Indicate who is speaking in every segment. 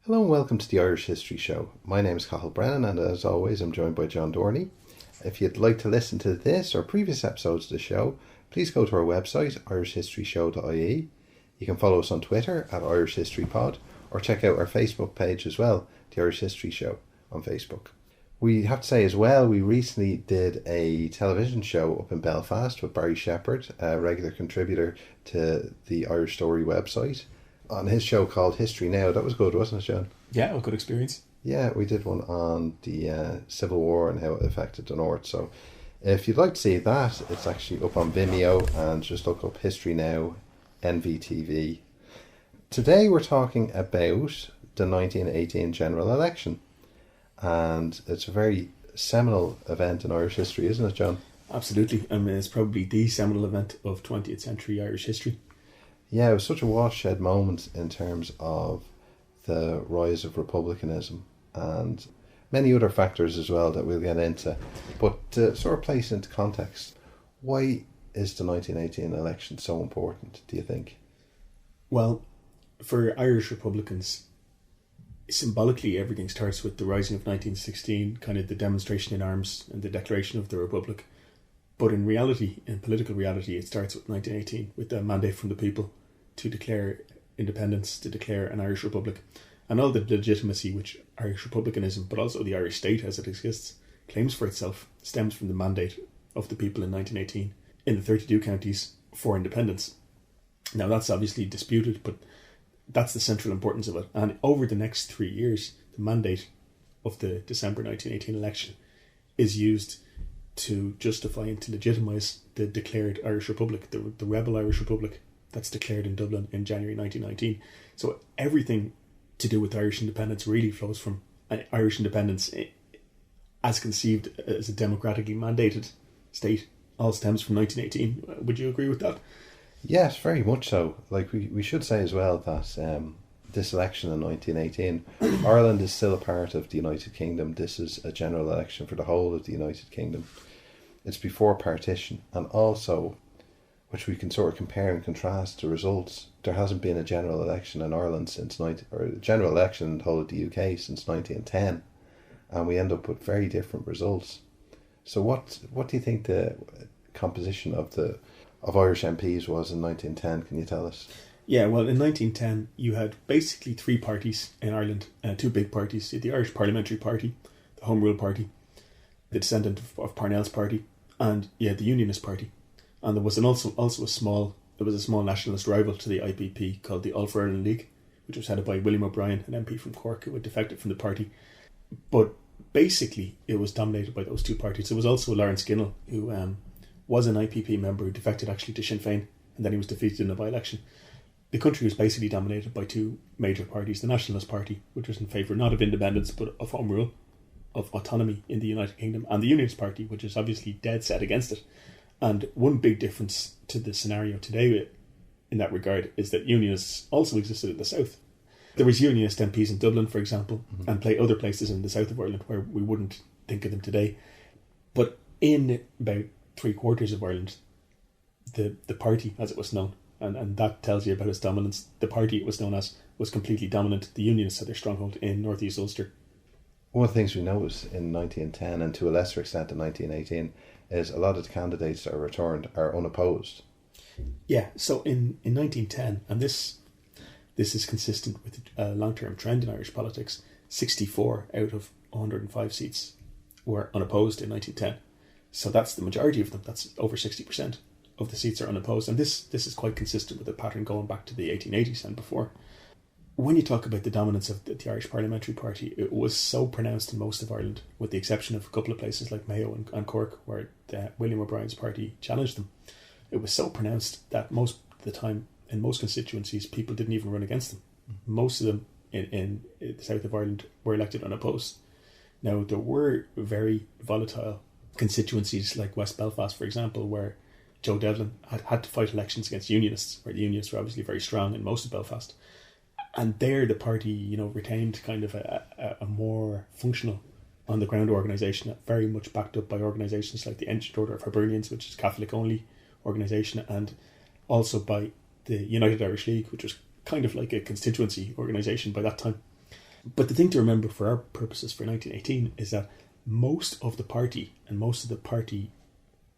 Speaker 1: Hello and welcome to the Irish History Show. My name is Cathal Brennan and as always I'm joined by John Dorney. If you'd like to listen to this or previous episodes of the show, please go to our website irishhistoryshow.ie. You can follow us on Twitter at Irish History Pod or check out our Facebook page as well, the Irish History Show on Facebook. We have to say as well, we recently did a television show up in Belfast with Barry Shepherd, a regular contributor to the Irish Story website, on his show called History Now. That was good, wasn't it, John?
Speaker 2: Yeah, a good experience.
Speaker 1: Yeah, we did one on the Civil War and how it affected the North. So if you'd like to see that, it's actually up on Vimeo and just look up History Now, NVTV. Today we're talking about the 1918 General Election. And it's a very seminal event in Irish history, isn't it, John?
Speaker 2: Absolutely. I mean, it's probably the seminal event of 20th century Irish history.
Speaker 1: Yeah, it was such a watershed moment in terms of the rise of republicanism and many other factors as well that we'll get into. But to sort of place into context, why is the 1918 election so important, do you think?
Speaker 2: Well, for Irish Republicans, symbolically everything starts with the rising of 1916, kind of the demonstration in arms and the declaration of the Republic. But in reality, in political reality, it starts with 1918, with the mandate from the people to declare independence, to declare an Irish Republic, and all the legitimacy which Irish republicanism, but also the Irish state as it exists, claims for itself, stems from the mandate of the people in 1918 in the 32 counties for independence. Now that's obviously disputed, but that's the central importance of it. And over the next 3 years, the mandate of the December 1918 election is used to justify and to legitimise the declared Irish Republic, the rebel Irish Republic that's declared in Dublin in January 1919. So everything to do with Irish independence really flows from Irish independence as conceived as a democratically mandated state, all stems from 1918. Would you agree with that?
Speaker 1: Yes, very much so. Like we should say as well that this election in 1918, Ireland is still a part of the United Kingdom. This is a general election for the whole of the United Kingdom. It's before partition, and also, which we can sort of compare and contrast the results. There hasn't been a general election in Ireland or a general election in the whole of the UK since 1910, and we end up with very different results. So what do you think the composition of Irish MPs was in 1910? Can you tell us?
Speaker 2: Yeah, well, in 1910 you had basically three parties in Ireland, two big parties: the Irish Parliamentary Party, the Home Rule Party, the descendant of Parnell's party, and the Unionist Party. And there was also a small nationalist rival to the IPP called the All for Ireland League, which was headed by William O'Brien, an MP from Cork who had defected from the party. But basically it was dominated by those two parties. There was also Lawrence Ginnell, who was an IPP member who defected actually to Sinn Féin, and then he was defeated in a by-election. The country was basically dominated by two major parties: the Nationalist Party, which was in favour not of independence but of home rule, of autonomy in the United Kingdom, and the Unionist Party, which is obviously dead set against it. And one big difference to the scenario today in that regard is that Unionists also existed in the south. There was Unionist MPs in Dublin, for example, and other places in the south of Ireland where we wouldn't think of them today. But in about 3/4 of Ireland, the party, as it was known, and that tells you about its dominance, the party it was known as was completely dominant. The Unionists had their stronghold in North East Ulster.
Speaker 1: One of the things we noticed in 1910 and to a lesser extent in 1918 is a lot of the candidates that are returned are unopposed.
Speaker 2: Yeah, so in 1910, and this is consistent with a long-term trend in Irish politics, 64 out of 105 seats were unopposed in 1910. So that's the majority of them. That's over 60% of the seats are unopposed. And this is quite consistent with a pattern going back to the 1880s and before. When you talk about the dominance of the Irish Parliamentary Party, it was so pronounced in most of Ireland, with the exception of a couple of places like Mayo and Cork, where William O'Brien's party challenged them. It was so pronounced that most of the time, in most constituencies, people didn't even run against them. Most of them in the south of Ireland were elected unopposed. Now, there were very volatile constituencies like West Belfast, for example, where Joe Devlin had to fight elections against Unionists, where the Unionists were obviously very strong in most of Belfast. And there the party, retained kind of a more functional on-the-ground organisation, very much backed up by organisations like the Ancient Order of Hibernians, which is a Catholic-only organisation, and also by the United Irish League, which was kind of like a constituency organisation by that time. But the thing to remember for our purposes for 1918 is that most of the party and most of the party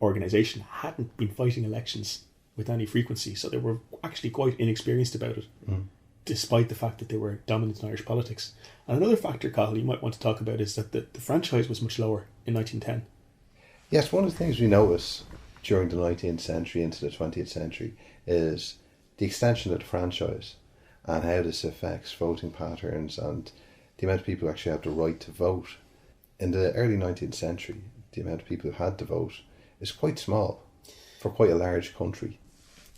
Speaker 2: organisation hadn't been fighting elections with any frequency, so they were actually quite inexperienced about it, despite the fact that they were dominant in Irish politics. And another factor, Cathal, you might want to talk about is that the franchise was much lower in 1910.
Speaker 1: Yes, one of the things we notice during the 19th century into the 20th century is the extension of the franchise and how this affects voting patterns and the amount of people who actually have the right to vote. In the early 19th century, the amount of people who had to vote is quite small for quite a large country.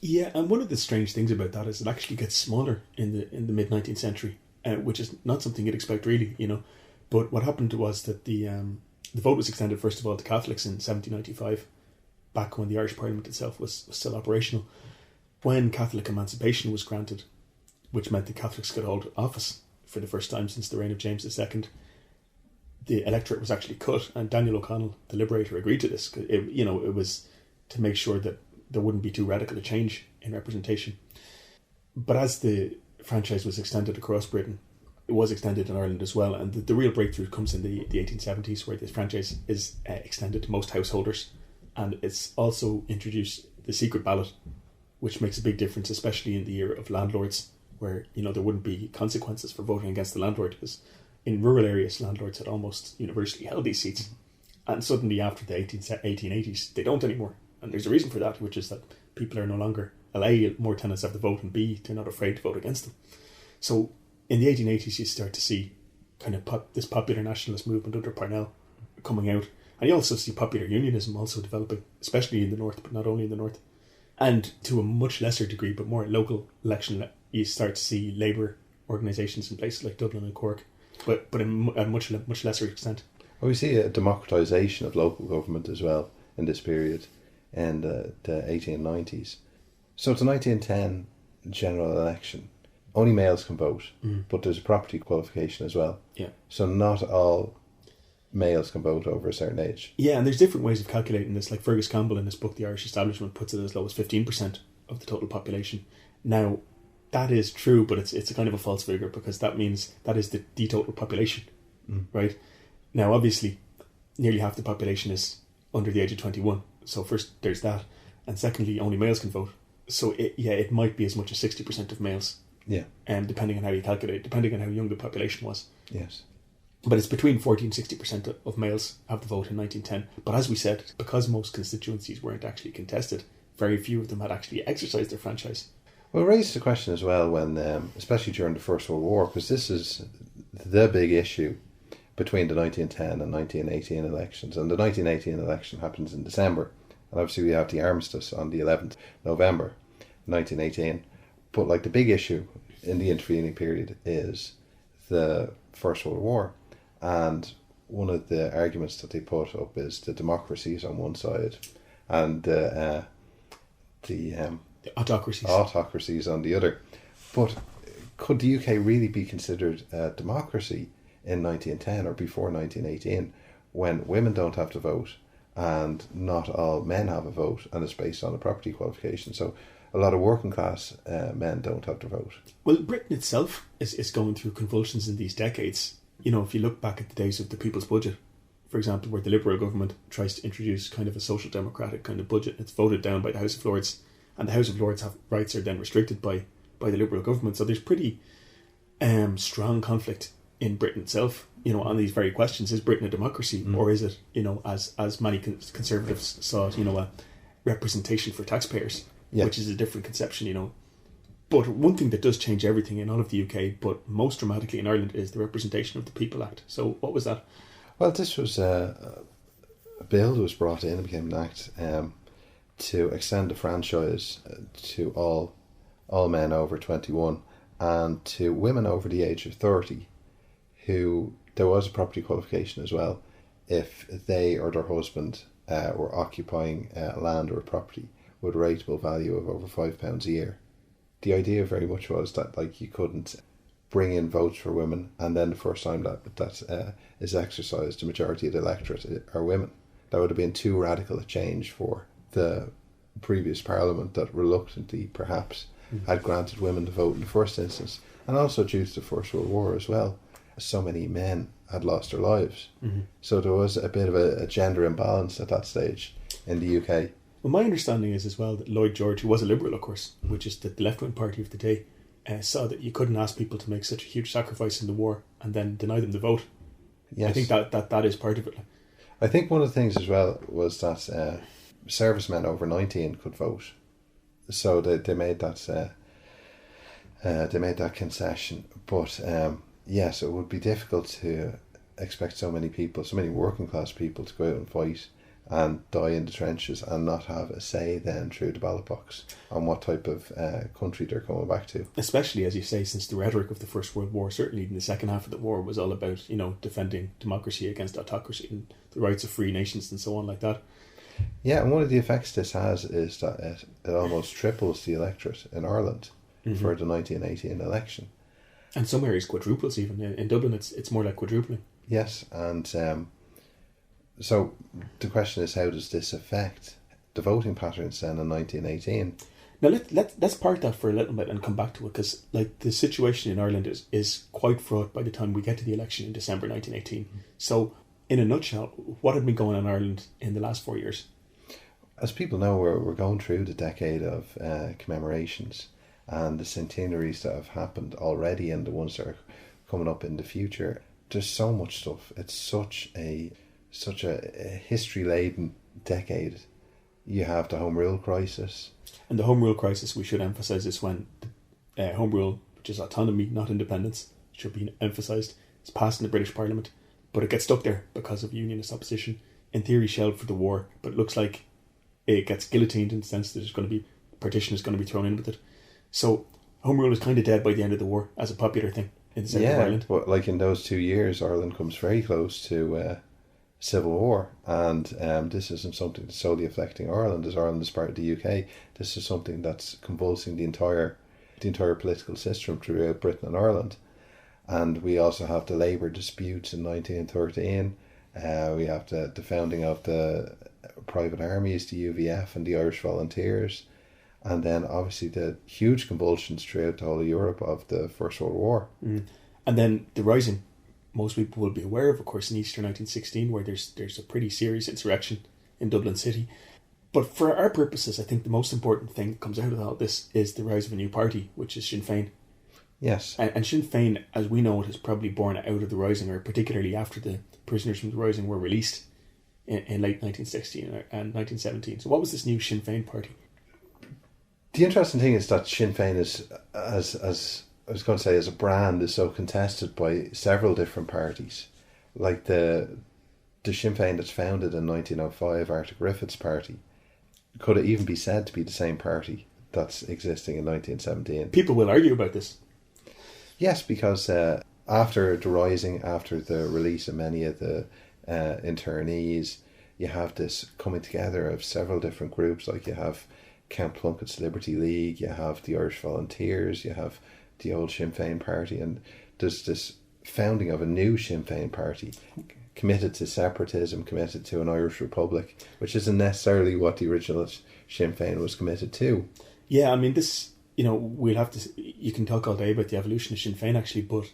Speaker 2: Yeah, and one of the strange things about that is it actually gets smaller in the mid 19th century, which is not something you'd expect really, But what happened was that the vote was extended first of all to Catholics in 1795, back when the Irish Parliament itself was still operational. When Catholic emancipation was granted, which meant that Catholics could hold office for the first time since the reign of James II, the electorate was actually cut, and Daniel O'Connell, the Liberator, agreed to this. It was to make sure that there wouldn't be too radical a change in representation. But as the franchise was extended across Britain, it was extended in Ireland as well, and the real breakthrough comes in the 1870s, where this franchise is extended to most householders, and it's also introduced the secret ballot, which makes a big difference, especially in the era of landlords, where there wouldn't be consequences for voting against the landlord, because in rural areas landlords had almost universally held these seats, and suddenly after the 1880s they don't anymore. And there's a reason for that, which is that people are no longer, A, more tenants have the vote, and B, they're not afraid to vote against them. So in the 1880s you start to see kind of this popular nationalist movement under Parnell coming out, and you also see popular unionism also developing, especially in the north, but not only in the north. And to a much lesser degree, but more local election, you start to see labour organisations in places like Dublin and Cork, but at a much lesser extent.
Speaker 1: Well, we see a democratisation of local government as well in this period in the 1890s. So it's a 1910 general election. Only males can vote, but there's a property qualification as well.
Speaker 2: Yeah.
Speaker 1: So not all males can vote over a certain age.
Speaker 2: Yeah, and there's different ways of calculating this. Like Fergus Campbell in his book, The Irish Establishment, puts it as low as 15% of the total population. Now, that is true, but it's a kind of a false figure, because that means that is the total population, right? Now, obviously, nearly half the population is under the age of 21. So first, there's that. And secondly, only males can vote. So it might be as much as 60% of males.
Speaker 1: Yeah.
Speaker 2: Depending on how you calculate, depending on how young the population was.
Speaker 1: Yes.
Speaker 2: But it's between 40 and 60% of males have the vote in 1910. But as we said, because most constituencies weren't actually contested, very few of them had actually exercised their franchise.
Speaker 1: Well, it raised the question as well when, especially during the First World War, because this is the big issue between the 1910 and 1918 elections. And the 1918 election happens in December. And obviously we have the armistice on the 11th November 1918. But like the big issue in the intervening period is the First World War. And one of the arguments that they put up is the democracies on one side and the autocracies on the other. But could the UK really be considered a democracy in 1910 or before 1918 when women don't have to vote and not all men have a vote, and it's based on a property qualification? So a lot of working class men don't have to vote.
Speaker 2: Well, Britain itself is going through convulsions in these decades. If you look back at the days of the People's Budget, for example, where the Liberal government tries to introduce kind of a social democratic kind of budget, it's voted down by the House of Lords, and the House of Lords rights are then restricted by the Liberal government. So there's pretty strong conflict in Britain itself, on these very questions. Is Britain a democracy, or is it, as many conservatives saw it, a representation for taxpayers, which is a different conception, But one thing that does change everything in all of the UK, but most dramatically in Ireland, is the Representation of the People Act. So what was that?
Speaker 1: Well, this was a bill that was brought in and became an act to extend the franchise to all men over 21 and to women over the age of 30 who there was a property qualification as well if they or their husband were occupying land or property with a rateable value of over £5 a year. The idea very much was that you couldn't bring in votes for women, and then the first time that is exercised, the majority of the electorate are women. That would have been too radical a change for the previous parliament that reluctantly perhaps had granted women the vote in the first instance, and also due to the First World War as well. so many men had lost their lives.
Speaker 2: Mm-hmm.
Speaker 1: So there was a bit of a gender imbalance at that stage in the UK.
Speaker 2: Well, my understanding is as well that Lloyd George, who was a Liberal, of course, which is the left-wing party of the day, saw that you couldn't ask people to make such a huge sacrifice in the war and then deny them the vote.
Speaker 1: Yes.
Speaker 2: I think that is part of it.
Speaker 1: I think one of the things as well was that servicemen over 19 could vote. So they made that concession. But yes, it would be difficult to expect so many people, so many working class people, to go out and fight and die in the trenches and not have a say then through the ballot box on what type of country they're coming back to.
Speaker 2: Especially, as you say, since the rhetoric of the First World War, certainly in the second half of the war, was all about, defending democracy against autocracy and the rights of free nations and so on like that.
Speaker 1: Yeah, and one of the effects this has is that it almost triples the electorate in Ireland for the 1918 election.
Speaker 2: And some areas quadruples even. In Dublin, it's more like quadrupling.
Speaker 1: Yes, and so the question is, how does this affect the voting patterns then in 1918?
Speaker 2: Now let's park that for a little bit and come back to it, because the situation in Ireland is quite fraught by the time we get to the election in December 1918. So in a nutshell, what had been going on in Ireland in the last 4 years?
Speaker 1: As people know, we're going through the decade of commemorations and the centenaries that have happened already and the ones that are coming up in the future. There's so much stuff. It's such a history-laden decade. You have the Home Rule crisis. And
Speaker 2: the Home Rule crisis, we should emphasise, is when Home Rule, which is autonomy, not independence, should be emphasised. It's passed in the British Parliament, but it gets stuck there because of Unionist opposition. In theory, shelved for the war, but it looks like it gets guillotined in the sense that there's going to be partition is going to be thrown in with it. So Home Rule is kind of dead by the end of the war as a popular thing in the centre of Ireland.
Speaker 1: But like in those 2 years, Ireland comes very close to civil war, and this isn't something that's solely affecting Ireland, as Ireland is part of the UK. This is something that's convulsing the entire political system throughout Britain and Ireland. And we also have the labour disputes in 1913. We have the founding of the private armies, the UVF and the Irish Volunteers, and then obviously the huge convulsions throughout the whole of Europe of the First World War.
Speaker 2: And then the rising, most people will be aware of course, in Easter 1916, where there's a pretty serious insurrection in Dublin City. But for our purposes, I think the most important thing that comes out of all this is the rise of a new party, which is Sinn Féin.
Speaker 1: Yes.
Speaker 2: And Sinn Féin, as we know it, is probably born out of the Rising, or particularly after the prisoners from the Rising were released in late 1916 and 1917. So what was this new Sinn Féin party?
Speaker 1: The interesting thing is that Sinn Féin is, as I was going to say, as a brand, is so contested by several different parties. Like the Sinn Féin that's founded in 1905, Arthur Griffith's party, could it even be said to be the same party that's existing in 1917?
Speaker 2: People will argue about this.
Speaker 1: Yes, because after the Rising, after the release of many of the internees, you have this coming together of several different groups. Like you have Count Plunkett's Liberty League, you have the Irish Volunteers, you have the old Sinn Féin party, and there's this founding of a new Sinn Féin party committed to separatism, committed to an Irish Republic, which isn't necessarily what the original Sinn Féin was committed to.
Speaker 2: Yeah, I mean, this, we'll have to, you can talk all day about the evolution of Sinn Féin actually, but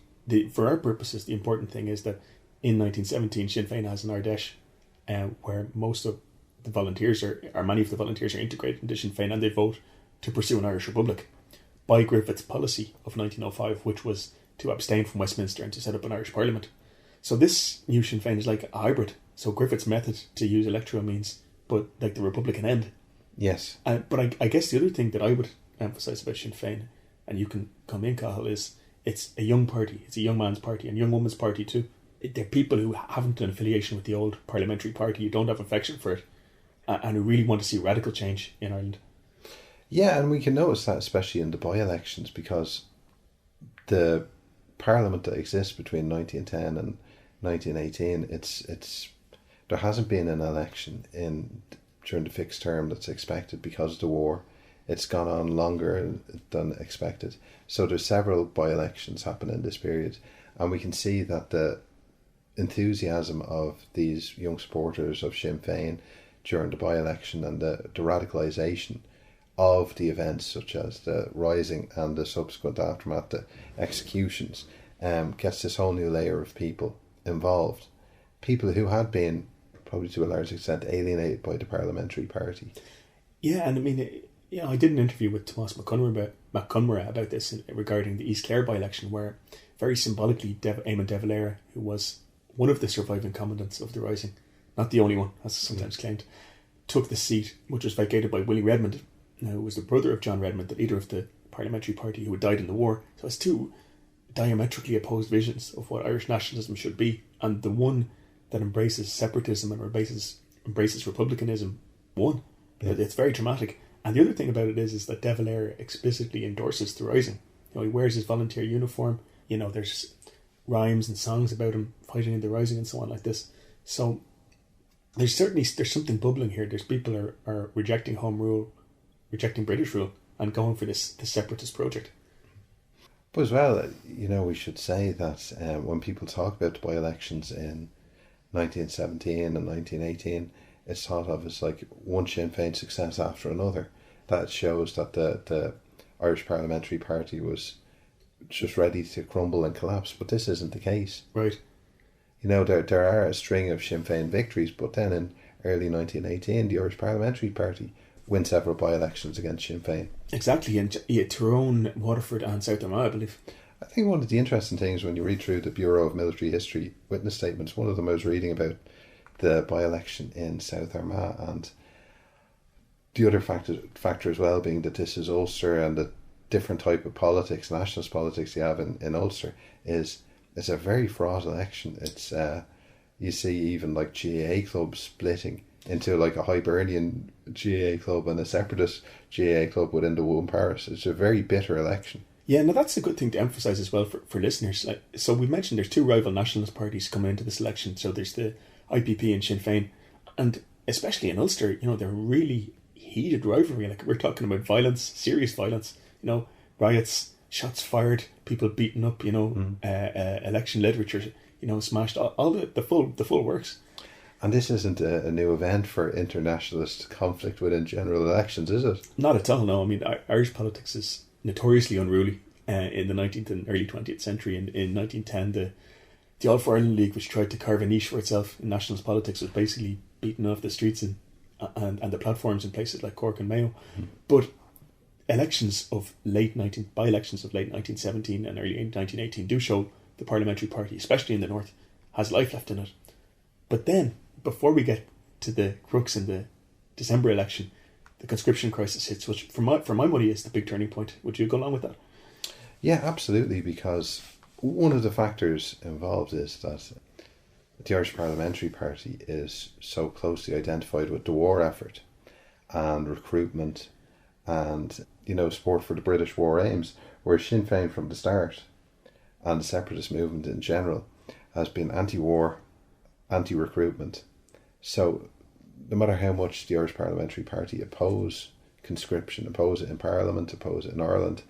Speaker 2: for our purposes, the important thing is that in 1917, Sinn Féin has an Ardèche, where most of the volunteers many of the volunteers are integrated into Sinn Féin, and they vote to pursue an Irish Republic by Griffith's policy of 1905, which was to abstain from Westminster and to set up an Irish Parliament. So this new Sinn Féin is like a hybrid. So Griffith's method to use electoral means, but like the Republican end.
Speaker 1: Yes.
Speaker 2: But I guess the other thing that I would emphasise about Sinn Féin, and you can come in, Cathal, is it's a young party. It's a young man's party and young woman's party too. They're people who haven't an affiliation with the old parliamentary party, who don't have affection for it, and who really want to see radical change in Ireland.
Speaker 1: Yeah, and we can notice that especially in the by-elections, because the parliament that exists between 1910 and 1918, it's there hasn't been an election during the fixed term that's expected because of the war. It's gone on longer than expected. So there's several by-elections happening in this period, and we can see that the enthusiasm of these young supporters of Sinn Féin during the by-election and the radicalisation of the events such as the Rising and the subsequent aftermath, the executions, gets this whole new layer of people involved. People who had been, probably to a large extent, alienated by the Parliamentary Party.
Speaker 2: Yeah, and I mean, I did an interview with Tomás McCunmara about this regarding the East Clare by-election, where very symbolically Eamon de Valera, who was one of the surviving commandants of the Rising, not the only one, as sometimes claimed, took the seat, which was vacated by Willie Redmond, who was the brother of John Redmond, the leader of the Parliamentary Party, who had died in the war. So it's two diametrically opposed visions of what Irish nationalism should be, and the one that embraces separatism and embraces republicanism won. Yeah. It's very dramatic. And the other thing about it is that De Valera explicitly endorses the Rising. He wears his volunteer uniform. There's rhymes and songs about him fighting in the Rising and so on like this. So there's something bubbling here. There's people are rejecting home rule, rejecting British rule, and going for this separatist project.
Speaker 1: But as well, we should say that when people talk about by-elections in 1917 and 1918, it's thought of as like one Sinn Féin success after another. That shows that the Irish Parliamentary Party was just ready to crumble and collapse, but this isn't the case.
Speaker 2: Right.
Speaker 1: There are a string of Sinn Féin victories, but then in early 1918, the Irish Parliamentary Party win several by-elections against Sinn Féin.
Speaker 2: Exactly, and Tyrone, Waterford and South Armagh, I believe.
Speaker 1: I think one of the interesting things when you read through the Bureau of Military History witness statements, one of them I was reading about the by-election in South Armagh, and the other factor as well being that this is Ulster, and the different type of politics, nationalist politics you have in Ulster, it's a very fraught election. It's you see even like GAA clubs splitting into like a Hibernian GAA club and a separatist GAA club within the one parish. It's a very bitter election.
Speaker 2: Yeah, no, that's a good thing to emphasise as well for listeners. So we mentioned there's two rival nationalist parties coming into this election. So there's the IPP and Sinn Féin, and especially in Ulster, they're really heated rivalry. Like, we're talking about violence, serious violence. Riots, shots fired, people beaten up. Election literature, smashed. All the full works.
Speaker 1: And this isn't a new event for internationalist conflict within general elections, is it?
Speaker 2: Not at all. No, I mean, Irish politics is notoriously unruly in the 19th and early 20th century. In 1910, the All-for-Ireland League, which tried to carve a niche for itself in nationalist politics, was basically beaten off the streets and the platforms in places like Cork and Mayo. But by-elections of late 1917 and early 1918 do show the Parliamentary Party, especially in the north, has life left in it. But then, before we get to the crux in the December election, the conscription crisis hits, which for my money is the big turning point. Would you go along with that?
Speaker 1: Yeah, absolutely, because one of the factors involved is that the Irish Parliamentary Party is so closely identified with the war effort and recruitment and, support for the British war aims, whereas Sinn Féin from the start and the separatist movement in general has been anti-war, anti-recruitment. So no matter how much the Irish Parliamentary Party oppose conscription, oppose it in Parliament, oppose it in Ireland,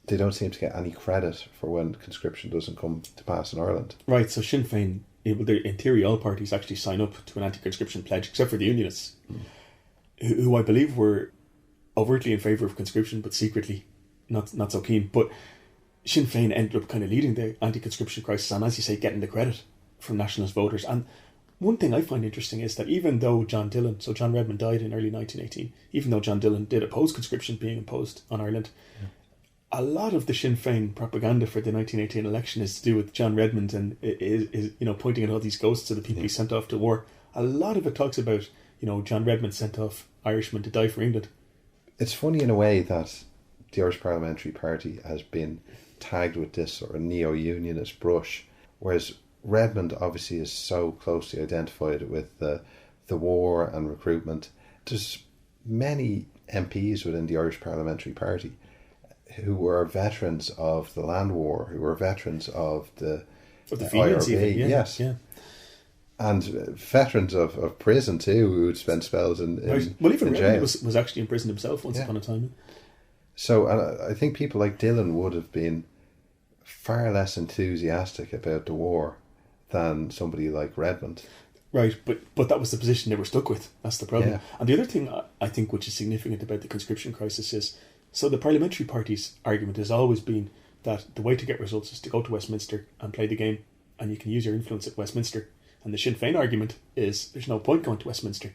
Speaker 1: they don't seem to get any credit for when conscription doesn't come to pass in Ireland.
Speaker 2: Right, so Sinn Féin, in theory, all parties actually sign up to an anti-conscription pledge, except for the Unionists, who I believe were overtly in favour of conscription, but secretly not so keen. But Sinn Féin ended up kind of leading the anti-conscription crisis, and as you say, getting the credit from nationalist voters. And one thing I find interesting is that even though John Redmond died in early 1918, even though John Dillon did oppose conscription being imposed on Ireland, a lot of the Sinn Féin propaganda for the 1918 election is to do with John Redmond and is pointing at all these ghosts of the people he sent off to war. A lot of it talks about John Redmond sent off Irishmen to die for England.
Speaker 1: It's funny in a way that the Irish Parliamentary Party has been tagged with this sort of neo-unionist brush, whereas Redmond obviously is so closely identified with the war and recruitment. There's many MPs within the Irish Parliamentary Party who were veterans of the Land War, who were veterans of the
Speaker 2: Fenians
Speaker 1: IRB,
Speaker 2: even,
Speaker 1: yes.
Speaker 2: Yeah.
Speaker 1: And veterans of prison too, who would spend spells in
Speaker 2: well, even
Speaker 1: in
Speaker 2: Redmond
Speaker 1: jail.
Speaker 2: was actually in prison himself once upon a time.
Speaker 1: So I think people like Dillon would have been far less enthusiastic about the war than somebody like Redmond.
Speaker 2: Right, but that was the position they were stuck with. That's the problem.
Speaker 1: Yeah.
Speaker 2: And the other thing I think which is significant about the conscription crisis is, so the parliamentary party's argument has always been that the way to get results is to go to Westminster and play the game, and you can use your influence at Westminster. And the Sinn Féin argument is there's no point going to Westminster.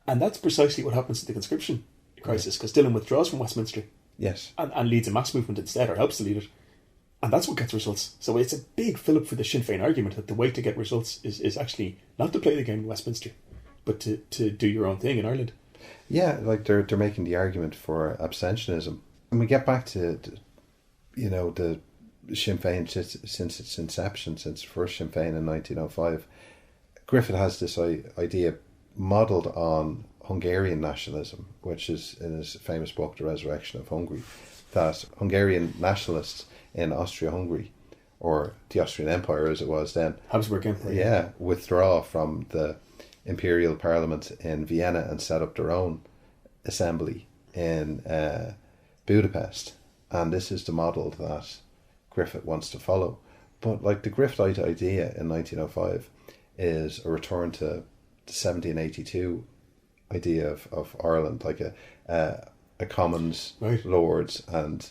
Speaker 2: And that's precisely what happens to the conscription crisis, because Dillon withdraws from Westminster.
Speaker 1: Yes.
Speaker 2: And leads a mass movement instead, or helps to lead it. And that's what gets results. So it's a big fillip for the Sinn Féin argument that the way to get results is actually not to play the game in Westminster, but to do your own thing in Ireland.
Speaker 1: Yeah, like they're making the argument for abstentionism. And we get back to the Sinn Féin since its inception, since first Sinn Féin in 1905. Griffith has this idea modelled on Hungarian nationalism, which is in his famous book, The Resurrection of Hungary, that Hungarian nationalists in Austria-Hungary, or the Austrian Empire as it was then,
Speaker 2: Habsburg Empire,
Speaker 1: withdraw from the imperial parliament in Vienna and set up their own assembly in Budapest. And this is the model that Griffith wants to follow. But like the Griffithite idea in 1905 is a return to the 1782 idea of Ireland, like a commons,
Speaker 2: right,
Speaker 1: lords and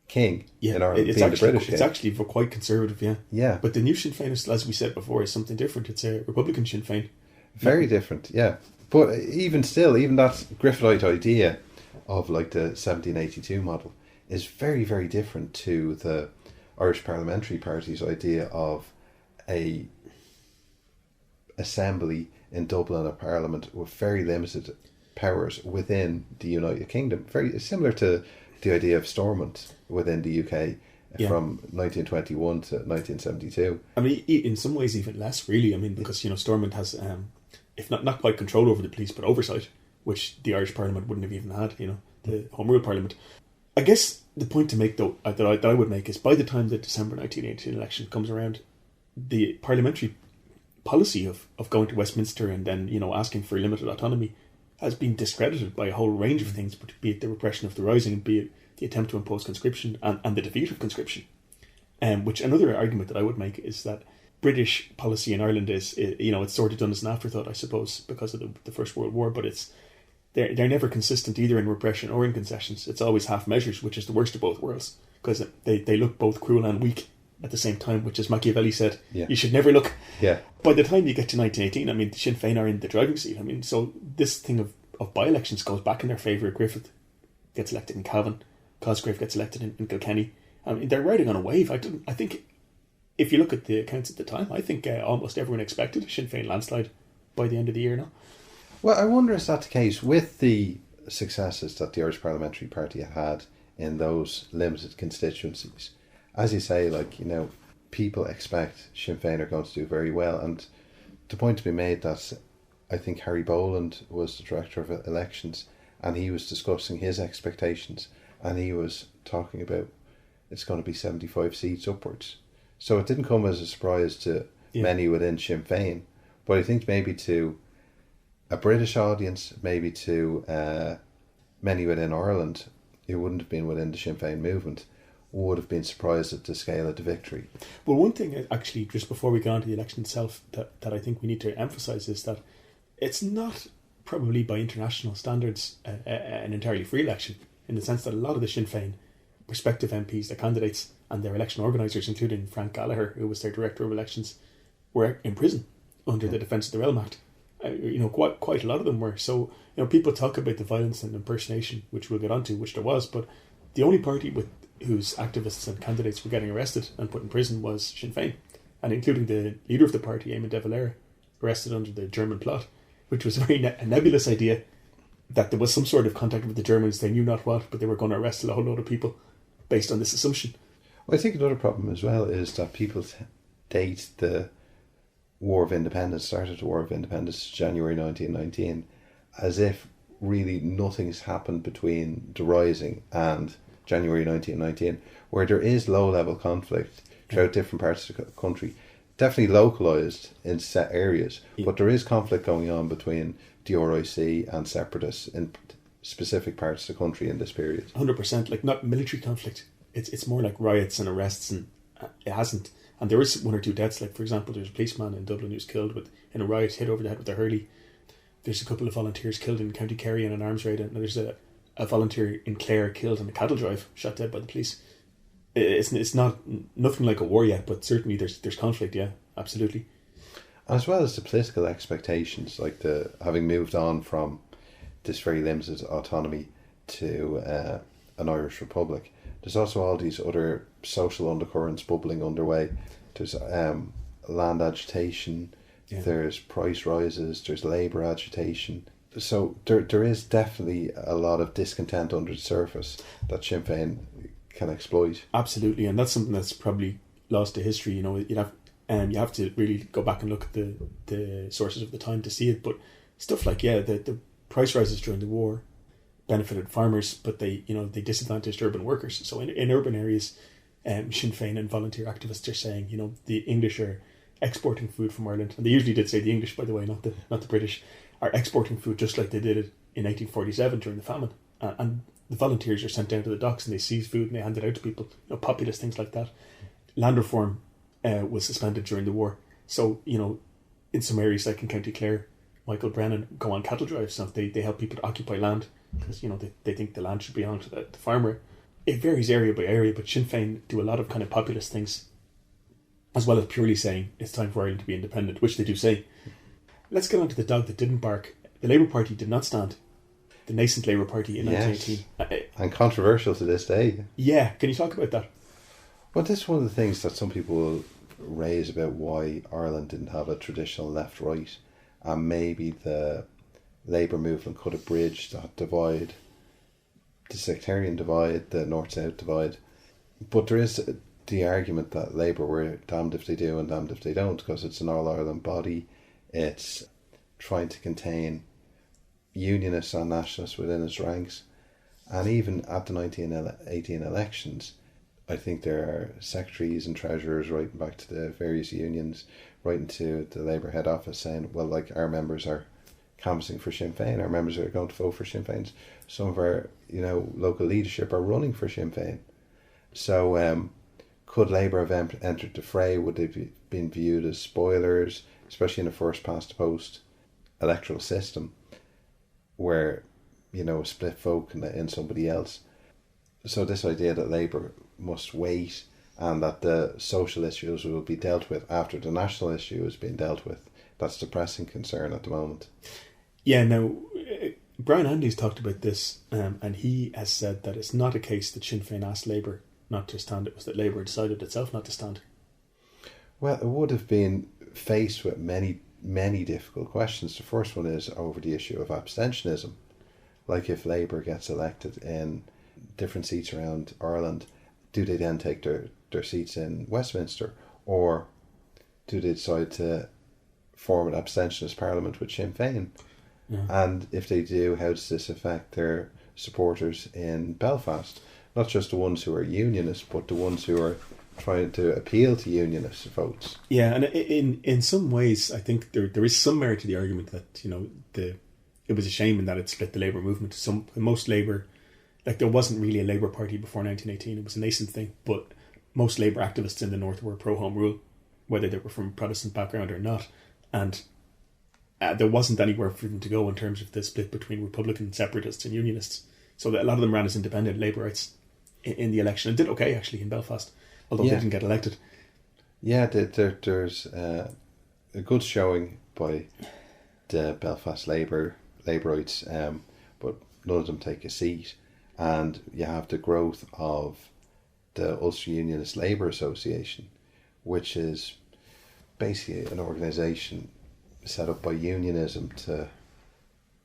Speaker 1: king in Ireland,
Speaker 2: it's
Speaker 1: being
Speaker 2: actually,
Speaker 1: the British
Speaker 2: it's
Speaker 1: king.
Speaker 2: actually quite conservative, yeah.
Speaker 1: Yeah.
Speaker 2: But the new Sinn Féin, as we said before, is something different. It's a Republican Sinn Féin.
Speaker 1: Very different, yeah. But even that Griffithite idea of like the 1782 model is very, very different to the Irish Parliamentary Party's idea of a assembly in Dublin, a parliament with very limited powers within the United Kingdom. Very similar to the idea of Stormont within the UK from 1921 to 1972. I
Speaker 2: mean, in some ways even less, really. I mean, because, Stormont has, if not quite control over the police, but oversight, which the Irish Parliament wouldn't have even had, the Home Rule Parliament. I guess the point to make, though, that I would make is by the time the December 1918 election comes around, the parliamentary policy of going to Westminster and then, asking for limited autonomy has been discredited by a whole range of things, be it the repression of the Rising, be it the attempt to impose conscription and the defeat of conscription. Which another argument that I would make is that British policy in Ireland is, it's sort of done as an afterthought, I suppose, because of the First World War, but they're never consistent either in repression or in concessions. It's always half measures, which is the worst of both worlds, because they look both cruel and weak at the same time, which, as Machiavelli said, you should never look.
Speaker 1: Yeah.
Speaker 2: By the time you get to 1918, I mean, the Sinn Féin are in the driving seat. I mean, so this thing of by-elections goes back in their favour. Griffith gets elected in Cavan, Cosgrave gets elected in Kilkenny. I mean, they're riding on a wave. I think, if you look at the accounts at the time, I think almost everyone expected a Sinn Féin landslide by the end of the year now.
Speaker 1: Well, I wonder, is that the case with the successes that the Irish Parliamentary Party had in those limited constituencies? As you say, people expect Sinn Féin are going to do very well, and the point to be made that I think Harry Boland was the director of elections, and he was discussing his expectations, and he was talking about it's going to be 75 seats upwards. So it didn't come as a surprise to many within Sinn Féin, but I think maybe to a British audience, maybe to many within Ireland who wouldn't have been within the Sinn Féin movement, would have been surprised at the scale of the victory.
Speaker 2: Well, one thing, actually, just before we go on to the election itself, that I think we need to emphasise is that it's not probably by international standards an entirely free election, in the sense that a lot of the Sinn Féin prospective MPs, the candidates and their election organisers, including Frank Gallagher, who was their director of elections, were in prison under the Defence of the Realm Act. Quite a lot of them were. So, people talk about the violence and impersonation, which we'll get onto, which there was, but the only party whose activists and candidates were getting arrested and put in prison was Sinn Féin, and including the leader of the party, Eamon de Valera, arrested under the German plot, which was a very nebulous idea that there was some sort of contact with the Germans, they knew not what, but they were going to arrest a whole load of people based on this assumption.
Speaker 1: Well, I think another problem as well is that people date the War of Independence, started the War of Independence, January 1919, as if really nothing's happened between the Rising and January 1919, where there is low-level conflict throughout different parts of the country, definitely localised in set areas, but there is conflict going on between the RIC and separatists in specific parts of the country in this period.
Speaker 2: 100%, not military conflict. It's more like riots and arrests, and it hasn't. And there is one or two deaths, for example, there's a policeman in Dublin who's killed in a riot, hit over the head with a hurley. There's a couple of volunteers killed in County Kerry in an arms raid, and there's a volunteer in Clare killed in a cattle drive, shot dead by the police. It's not nothing like a war yet, but certainly there's conflict. Yeah, absolutely.
Speaker 1: As well as the political expectations, like the having moved on from this very limited autonomy to an Irish Republic, there's also all these other social undercurrents bubbling underway. There's land agitation, there's price rises, there's labour agitation. So there is definitely a lot of discontent under the surface that Sinn Féin can exploit.
Speaker 2: Absolutely, and that's something that's probably lost to history. You know, you have to really go back and look at the sources of the time to see it. But stuff like the price rises during the war benefited farmers, but they disadvantaged urban workers. So in urban areas, Sinn Féin and volunteer activists are saying, the English are exporting food from Ireland, and they usually did say the English, by the way, not the British, are exporting food just like they did it in 1847 during the famine. And the volunteers are sent down to the docks and they seize food and they hand it out to people. Populist things like that. Land reform was suspended during the war. So, in some areas like in County Clare, Michael Brennan go on cattle drives. So they help people to occupy land because, they think the land should belong to the farmer. It varies area by area, but Sinn Féin do a lot of kind of populist things, as well as purely saying it's time for Ireland to be independent, which they do say. Let's get on to the dog that didn't bark. The Labour Party did not stand. The nascent Labour Party in 1918.
Speaker 1: And controversial to this day.
Speaker 2: Yeah, can you talk about that?
Speaker 1: Well, this is one of the things that some people will raise about why Ireland didn't have a traditional left-right, and maybe the Labour movement could have bridged that divide, the sectarian divide, the north-south divide. But there is the argument that Labour were damned if they do and damned if they don't, because it's an all-Ireland body. It's trying to contain Unionists and nationalists within its ranks. And even at the 1918 elections, I think there are secretaries and treasurers writing back to the various unions, writing to the Labour head office saying, well, like, our members are canvassing for Sinn Féin, our members are going to vote for Sinn Féin. Some of our, local leadership are running for Sinn Féin. So could Labour have entered the fray? Would they be been viewed as spoilers, especially in a first past the post electoral system where, a split vote in somebody else? So this idea that Labour must wait and that the social issues will be dealt with after the national issue has been dealt with, that's the pressing concern at the moment.
Speaker 2: Yeah, now, Brian Andy's talked about this, and he has said that it's not a case that Sinn Féin asked Labour not to stand, it was that Labour decided itself not to stand.
Speaker 1: Well, it would have been faced with many, many difficult questions. The first one is over the issue of abstentionism. Like, if Labour gets elected in different seats around Ireland, do they then take their seats in Westminster, or do they decide to form an abstentionist parliament with Sinn Féin? Yeah. And if they do, how does this affect their supporters in Belfast? Not just the ones who are Unionists, but the ones who are trying to appeal to Unionist votes.
Speaker 2: Yeah, and in some ways, I think there is some merit to the argument that it was a shame in that it split the Labour movement. Most Labour, like, there wasn't really a Labour Party before 1918. It was a nascent thing, but most Labour activists in the north were pro Home Rule, whether they were from Protestant background or not, and there wasn't anywhere for them to go in terms of the split between Republican separatists and Unionists. So that a lot of them ran as independent Labourites in the election and did okay actually in Belfast, although they didn't get elected. Yeah,
Speaker 1: there's a good showing by the Belfast Labourites, but none of them take a seat. And you have the growth of the Ulster Unionist Labour Association, which is basically an organisation set up by unionism to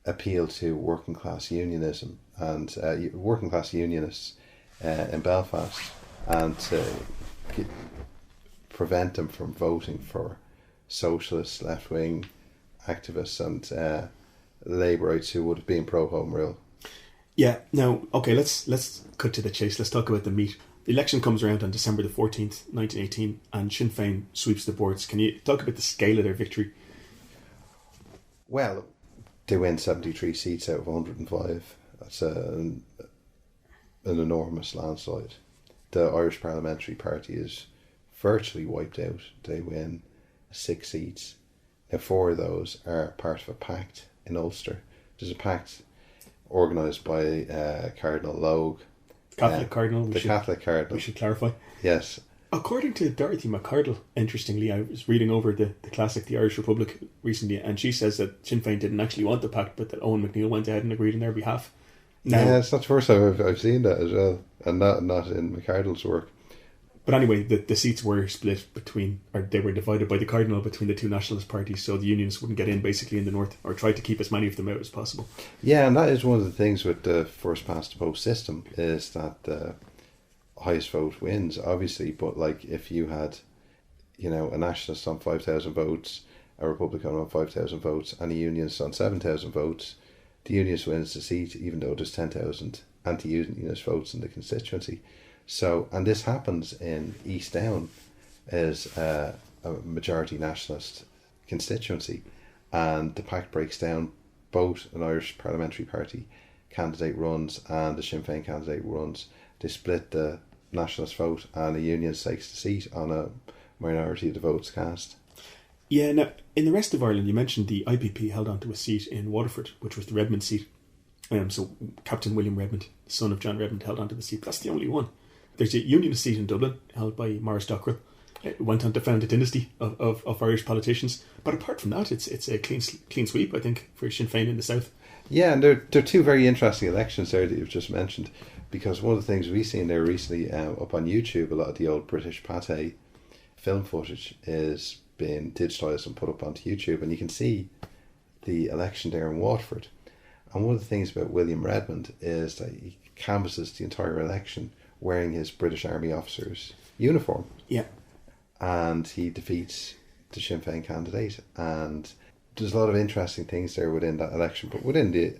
Speaker 1: appeal to working class unionism and working class unionists in Belfast, and to prevent them from voting for socialist left wing activists and Labourites who would have been pro Home Rule.
Speaker 2: Yeah. Now, okay, let's cut to the chase. Let's talk about the meat. The election comes around on December the 14th, 1918, and Sinn Féin sweeps the boards. Can you talk about the scale of their victory?
Speaker 1: Well, they win 73 seats out of 105. That's an enormous landslide. The Irish Parliamentary Party is virtually wiped out. They win 6 seats. Now, 4 of those are part of a pact in Ulster. There's a pact organised by Cardinal Logue
Speaker 2: Catholic cardinal.
Speaker 1: Catholic cardinal.
Speaker 2: We should clarify.
Speaker 1: Yes.
Speaker 2: According to Dorothy McCardle, interestingly, I was reading over the classic The Irish Republic recently, and she says that Sinn Féin didn't actually want the pact, but that Owen McNeill went ahead and agreed on their behalf. Now,
Speaker 1: yeah, it's not the first time I've seen that as well, and not in McCardle's work.
Speaker 2: But anyway, the seats were split they were divided by the cardinal between the two nationalist parties, so the Unionists wouldn't get in basically in the north, or tried to keep as many of them out as possible.
Speaker 1: Yeah, and that is one of the things with the first past the post system, is that the highest vote wins, obviously, but like if you had, a nationalist on 5,000 votes, a Republican on 5,000 votes, and a Unionist on 7,000 votes, the Unionist wins the seat, even though there's 10,000 anti-Unionist votes in the constituency. So, and this happens in East Down, as a majority nationalist constituency, and the pact breaks down. Both an Irish Parliamentary Party candidate runs and the Sinn Féin candidate runs. They split the nationalist vote, and the Unionist takes the seat on a minority of the votes cast.
Speaker 2: Yeah, now, in the rest of Ireland, you mentioned the IPP held on to a seat in Waterford, which was the Redmond seat. So Captain William Redmond, son of John Redmond, held on to the seat. That's the only one. There's a Unionist seat in Dublin, held by Maurice Dockrell. It went on to found a dynasty of Irish politicians. But apart from that, it's a clean sweep, I think, for Sinn Féin in the south. Yeah,
Speaker 1: and they're two very interesting elections there that you've just mentioned, because one of the things we've seen there recently up on YouTube, a lot of the old British Pate film footage is being digitalised and put up onto YouTube, and you can see the election there in Waterford. And one of the things about William Redmond is that he canvasses the entire election wearing his British Army officer's uniform.
Speaker 2: Yeah.
Speaker 1: And he defeats the Sinn Féin candidate. And there's a lot of interesting things there within that election. But within the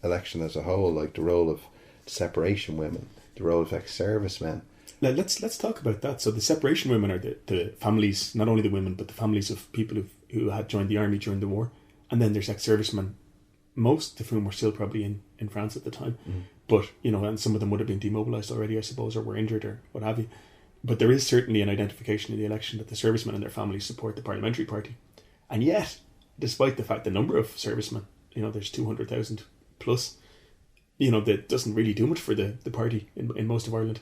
Speaker 1: election as a whole, like the role of separation women, the role of ex-servicemen.
Speaker 2: Let's talk about that. So the separation women are the families, not only the women, but the families of people who had joined the army during the war. And then there's ex-servicemen, most of whom were still probably in France at the time. Mm. But, and some of them would have been demobilised already, I suppose, or were injured or what have you. But there is certainly an identification in the election that the servicemen and their families support the Parliamentary Party. And yet, despite the fact the number of servicemen, there's 200,000 plus, that doesn't really do much for the party in most of Ireland.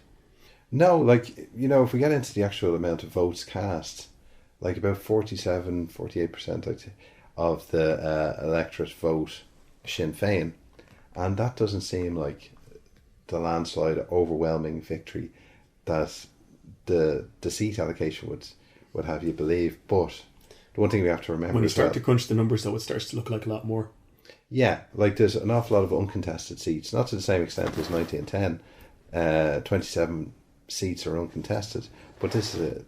Speaker 1: No, if we get into the actual amount of votes cast, like about 48% of the electorate vote Sinn Féin. And that doesn't seem like the landslide overwhelming victory that the seat allocation would have you believe. But the one thing we have to remember,
Speaker 2: when you start to crunch the numbers, though, it starts to look like a lot more.
Speaker 1: Yeah, there's an awful lot of uncontested seats, not to the same extent as 1910. 27 seats are uncontested, but this is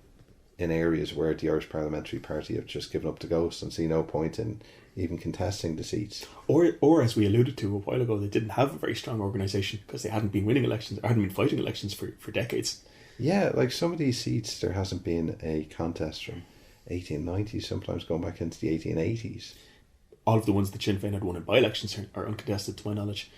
Speaker 1: in areas where the Irish Parliamentary Party have just given up the ghost and see no point in even contesting the seats.
Speaker 2: Or as we alluded to a while ago, they didn't have a very strong organisation because they hadn't been winning elections, or hadn't been fighting elections for decades.
Speaker 1: Yeah, some of these seats, there hasn't been a contest from 1890s, sometimes going back into the 1880s.
Speaker 2: All of the ones that Sinn Féin had won in by-elections are uncontested, to my knowledge.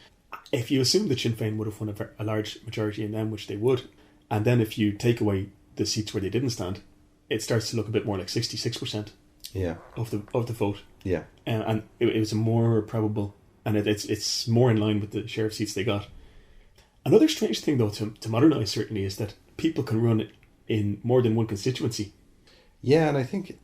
Speaker 2: If you assume that Sinn Féin would have won a large majority in them, which they would, and then if you take away the seats where they didn't stand, it starts to look a bit more like 66%.
Speaker 1: Yeah.
Speaker 2: Of the vote.
Speaker 1: Yeah.
Speaker 2: And it was a more probable, and it's more in line with the share of seats they got. Another strange thing, though, to modernise certainly, is that people can run in more than one constituency.
Speaker 1: Yeah, and I think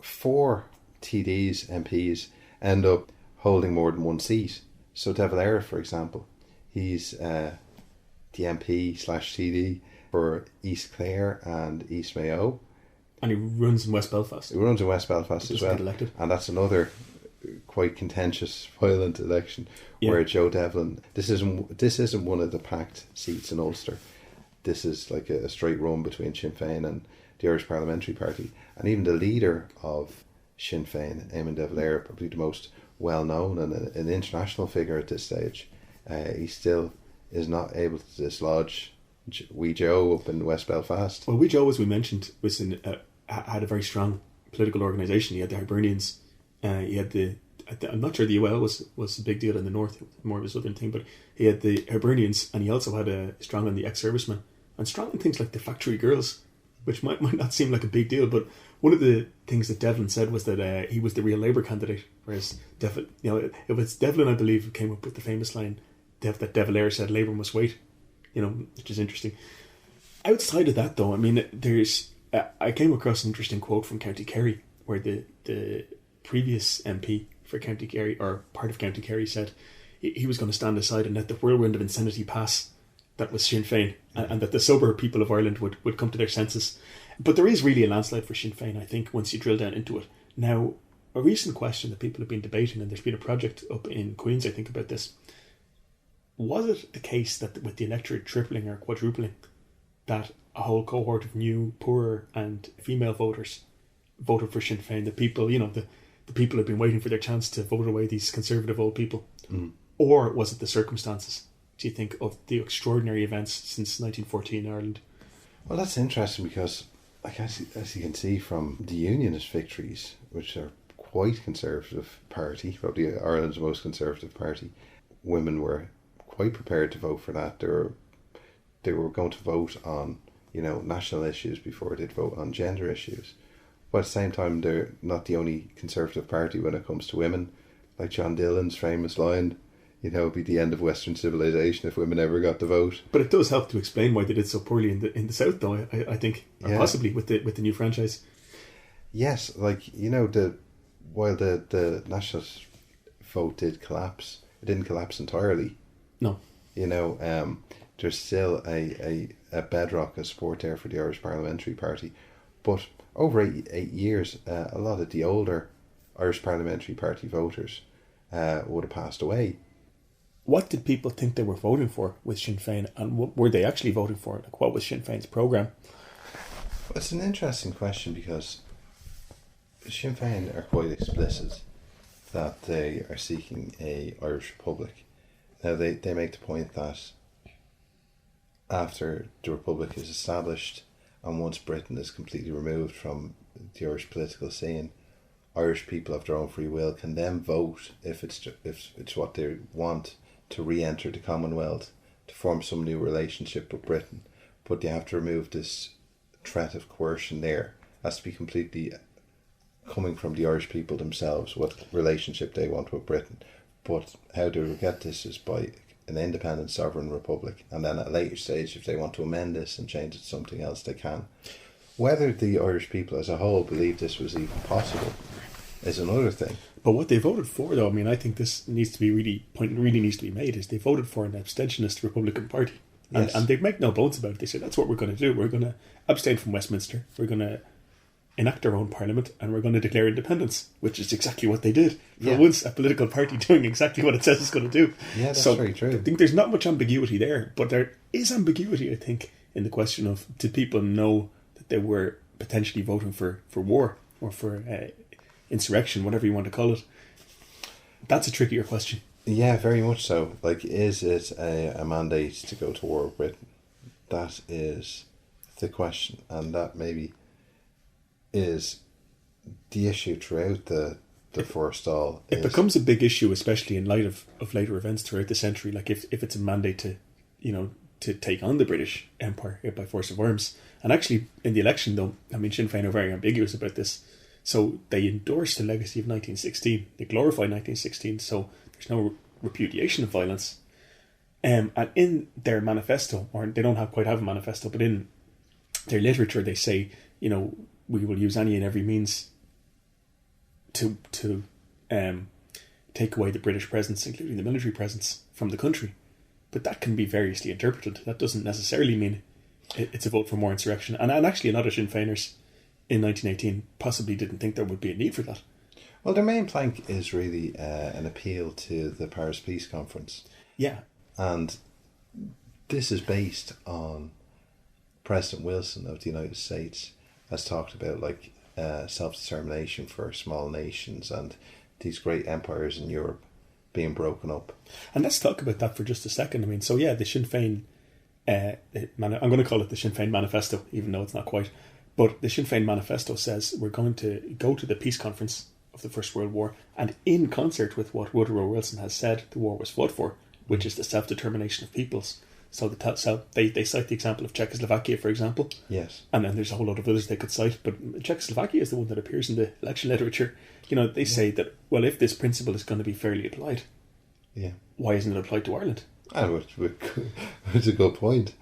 Speaker 1: 4 TDs, MPs, end up holding more than one seat. So De Valera, for example, he's the MP/TD for East Clare and East Mayo.
Speaker 2: And he runs in West Belfast.
Speaker 1: He runs in West Belfast as well. And that's another quite contentious, violent election where Joe Devlin... This isn't one of the packed seats in Ulster. This is like a straight run between Sinn Féin and the Irish Parliamentary Party. And even the leader of Sinn Féin, Eamon De Valera, probably the most well-known and an international figure at this stage, he still is not able to dislodge Wee Joe up in West Belfast.
Speaker 2: Well, Wee Joe, as we mentioned, was had a very strong political organisation. He had the Hibernians. He had I'm not sure the UL was a big deal in the north, more of a southern thing, but he had the Hibernians, and he also had a strong on the ex-servicemen, and strong on things like the factory girls, which might not seem like a big deal, but one of the things that Devlin said was that he was the real Labour candidate, whereas it was Devlin, I believe, who came up with the famous line that De Valera said, "Labour must wait." which is interesting. Outside of that, though, I mean, I came across an interesting quote from County Kerry, where the previous MP for County Kerry, or part of County Kerry, said he was going to stand aside and let the whirlwind of insanity pass that was Sinn Féin, and that the sober people of Ireland would come to their senses. But there is really a landslide for Sinn Féin, I think, once you drill down into it. Now, a recent question that people have been debating, and there's been a project up in Queen's, I think, about this. Was it the case that with the electorate tripling or quadrupling, that a whole cohort of new, poorer and female voters voted for Sinn Féin? The people, the people have been waiting for their chance to vote away these conservative old people. Mm. Or was it the circumstances, do you think, of the extraordinary events since 1914 in Ireland?
Speaker 1: Well, that's interesting because, like, as you can see from the Unionist victories, which are quite conservative party, probably Ireland's most conservative party, women were quite prepared to vote for that. They were going to vote on, national issues before they'd vote on gender issues. But at the same time, they're not the only conservative party when it comes to women. Like John Dillon's famous line, it'd be the end of Western civilization if women ever got the vote. But
Speaker 2: it does help to explain why they did so poorly in the South, though, I think, or possibly with the new franchise.
Speaker 1: Yes, while the nationalist vote did collapse, it didn't collapse entirely.
Speaker 2: No.
Speaker 1: There's still a bedrock of support there for the Irish Parliamentary Party. But over 8 years, a lot of the older Irish Parliamentary Party voters would have passed away.
Speaker 2: What did people think they were voting for with Sinn Féin, and what were they actually voting for? Like, what was Sinn Féin's programme?
Speaker 1: Well, it's an interesting question because Sinn Féin are quite explicit that they are seeking a Irish Republic. Now, they make the point that after the Republic is established and once Britain is completely removed from the Irish political scene, Irish people of their own free will can then vote if it's what they want to re-enter the Commonwealth, to form some new relationship with Britain. But they have to remove this threat of coercion there. It has to be completely coming from the Irish people themselves, what relationship they want with Britain. But how they will get this is by an independent sovereign republic, and then at a later stage, if they want to amend this and change it to something else, they can. Whether the Irish people as a whole believe this was even possible is another thing.
Speaker 2: But what they voted for, though, I mean, I think this needs to be really needs to be made, is they voted for an abstentionist Republican Party. And,
Speaker 1: Yes.
Speaker 2: and they make no bones about it. They say, that's what we're going to do. We're going to abstain from Westminster. We're going to enact our own parliament, and we're going to declare independence, which is exactly what they did. For once, a political party doing exactly what it says it's going to do.
Speaker 1: Yeah, that's very true.
Speaker 2: I think there's not much ambiguity there, but there is ambiguity, I think, in the question of, did people know that they were potentially voting for war or for insurrection, whatever you want to call it? That's a trickier question.
Speaker 1: Yeah, very much so. Like, is it a mandate to go to war with Britain? That is the question, and that maybe is the issue throughout the forestall.
Speaker 2: It becomes a big issue, especially in light of later events throughout the century. Like, if it's a mandate to take on the British Empire by force of arms. And actually, in the election, though, I mean, Sinn Féin are very ambiguous about this. So they endorsed the legacy of 1916. They glorified 1916, so there's no repudiation of violence. And in their manifesto, or they don't quite have a manifesto, but in their literature, they say, we will use any and every means to take away the British presence, including the military presence, from the country. But that can be variously interpreted. That doesn't necessarily mean it's a vote for more insurrection. And actually, a lot of Sinn Féiners in 1918 possibly didn't think there would be a need for that.
Speaker 1: Well, their main plank is really an appeal to the Paris Peace Conference.
Speaker 2: Yeah.
Speaker 1: And this is based on President Wilson of the United States has talked about, like, self-determination for small nations and these great empires in Europe being broken up.
Speaker 2: And let's talk about that for just a second. I mean, so yeah, the Sinn Féin, I'm going to call it the Sinn Féin Manifesto, even though it's not quite. But the Sinn Féin Manifesto says we're going to go to the peace conference of the First World War, and in concert with what Woodrow Wilson has said the war was fought for, which is the self-determination of peoples. So they cite the example of Czechoslovakia, for example.
Speaker 1: Yes.
Speaker 2: And then there's a whole lot of others they could cite, but Czechoslovakia is the one that appears in the election literature. They say that, well, if this principle is going to be fairly applied, why isn't it applied to Ireland?
Speaker 1: It's a good point.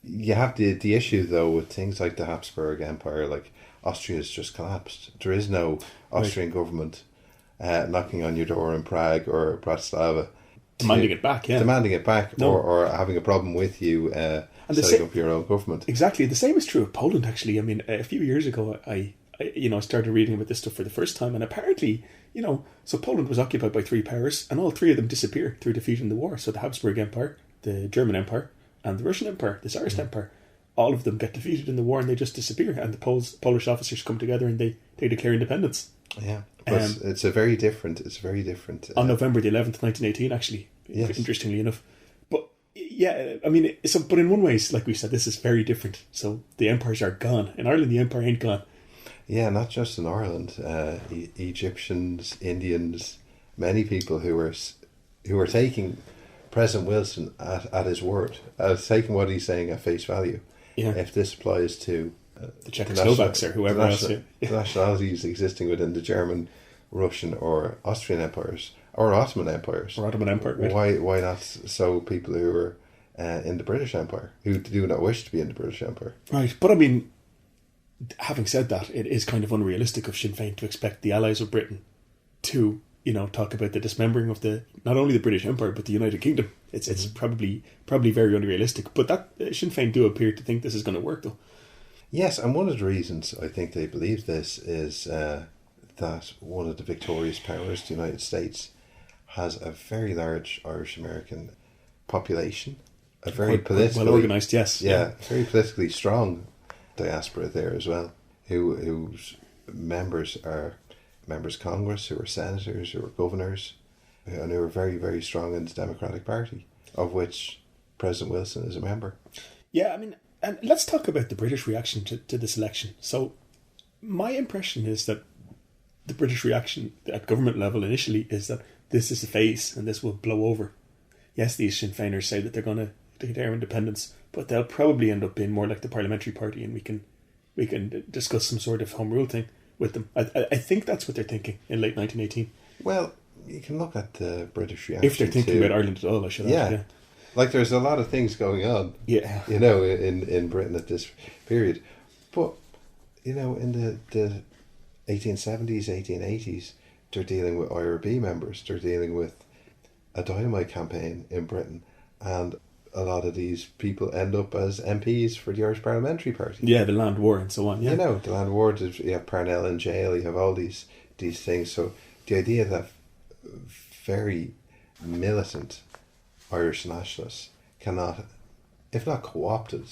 Speaker 1: You have the issue though with things like the Habsburg Empire, like Austria's just collapsed. There is no Austrian government knocking on your door in Prague or Bratislava
Speaker 2: demanding it back,
Speaker 1: no. or having a problem with you setting up your own government.
Speaker 2: Exactly. The same is true of Poland, actually. I mean, a few years ago, I started reading about this stuff for the first time, and apparently, so Poland was occupied by three powers, and all three of them disappeared through defeat in the war. So the Habsburg Empire, the German Empire, and the Russian Empire, the Tsarist Empire, all of them get defeated in the war and they just disappear, and the Polish officers come together and they declare independence.
Speaker 1: Yeah, but it's very different.
Speaker 2: On November the 11th, 1918, actually, yes. Interestingly enough. But yeah, I mean, but in one way, like we said, this is very different. So the empires are gone. In Ireland, the empire ain't gone.
Speaker 1: Yeah, not just in Ireland. Egyptians, Indians, many people who are taking President Wilson at his word, taking what he's saying at face value.
Speaker 2: Yeah.
Speaker 1: If this applies to
Speaker 2: the Czechoslovaks or whoever else,
Speaker 1: the nationalities existing within the German, Russian, or Austrian empires, or Ottoman empires,
Speaker 2: right.
Speaker 1: Why not so people who are in the British Empire, who do not wish to be in the British Empire?
Speaker 2: Right, but I mean, having said that, it is kind of unrealistic of Sinn Féin to expect the allies of Britain to, talk about the dismembering of not only the British Empire but the United Kingdom. It's probably very unrealistic. But that Sinn Féin do appear to think this is going to work, though. Yes,
Speaker 1: and one of the reasons I think they believe this is that one of the victorious powers, the United States, has a very large Irish-American population, a very politically
Speaker 2: well organised, yes,
Speaker 1: very politically strong diaspora there as well, whose members are members of Congress, who are senators, who are governors, and who are very, very strong in the Democratic Party, of which President Wilson is a member.
Speaker 2: Yeah, I mean, and let's talk about the British reaction to this election. So my impression is that the British reaction at government level initially is that this is a phase and this will blow over. Yes, these Sinn Féiners say that they're going to declare independence, but they'll probably end up being more like the Parliamentary Party, and we can discuss some sort of home rule thing with them. I think that's what they're thinking in late 1918.
Speaker 1: Well, you can look at the British reaction.
Speaker 2: If they're thinking about Ireland at all, I should add. Yeah.
Speaker 1: Like there's a lot of things going on.
Speaker 2: Yeah.
Speaker 1: In Britain at this period. But, in the 1870s, 1880s, they're dealing with IRB members. They're dealing with a dynamite campaign in Britain. And a lot of these people end up as MPs for the Irish Parliamentary Party.
Speaker 2: Yeah, the land war and so on. Yeah.
Speaker 1: The land war, you have Parnell in jail, you have all these things. So the idea that very militant Irish nationalists cannot, if not co-opted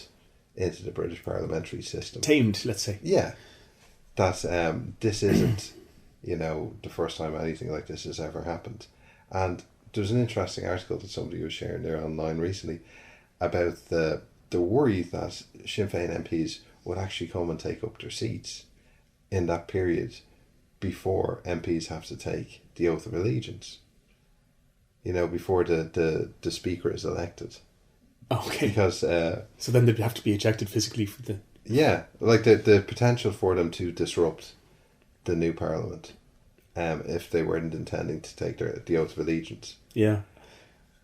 Speaker 1: into the British parliamentary system,
Speaker 2: tamed, let's say.
Speaker 1: Yeah. That this isn't, the first time anything like this has ever happened. And there's an interesting article that somebody was sharing there online recently about the worry that Sinn Féin MPs would actually come and take up their seats in that period before MPs have to take the oath of allegiance. Before the speaker is elected.
Speaker 2: Okay.
Speaker 1: Because
Speaker 2: so then they'd have to be ejected physically from the...
Speaker 1: Yeah, like the potential for them to disrupt the new parliament if they weren't intending to take the oath of allegiance.
Speaker 2: Yeah.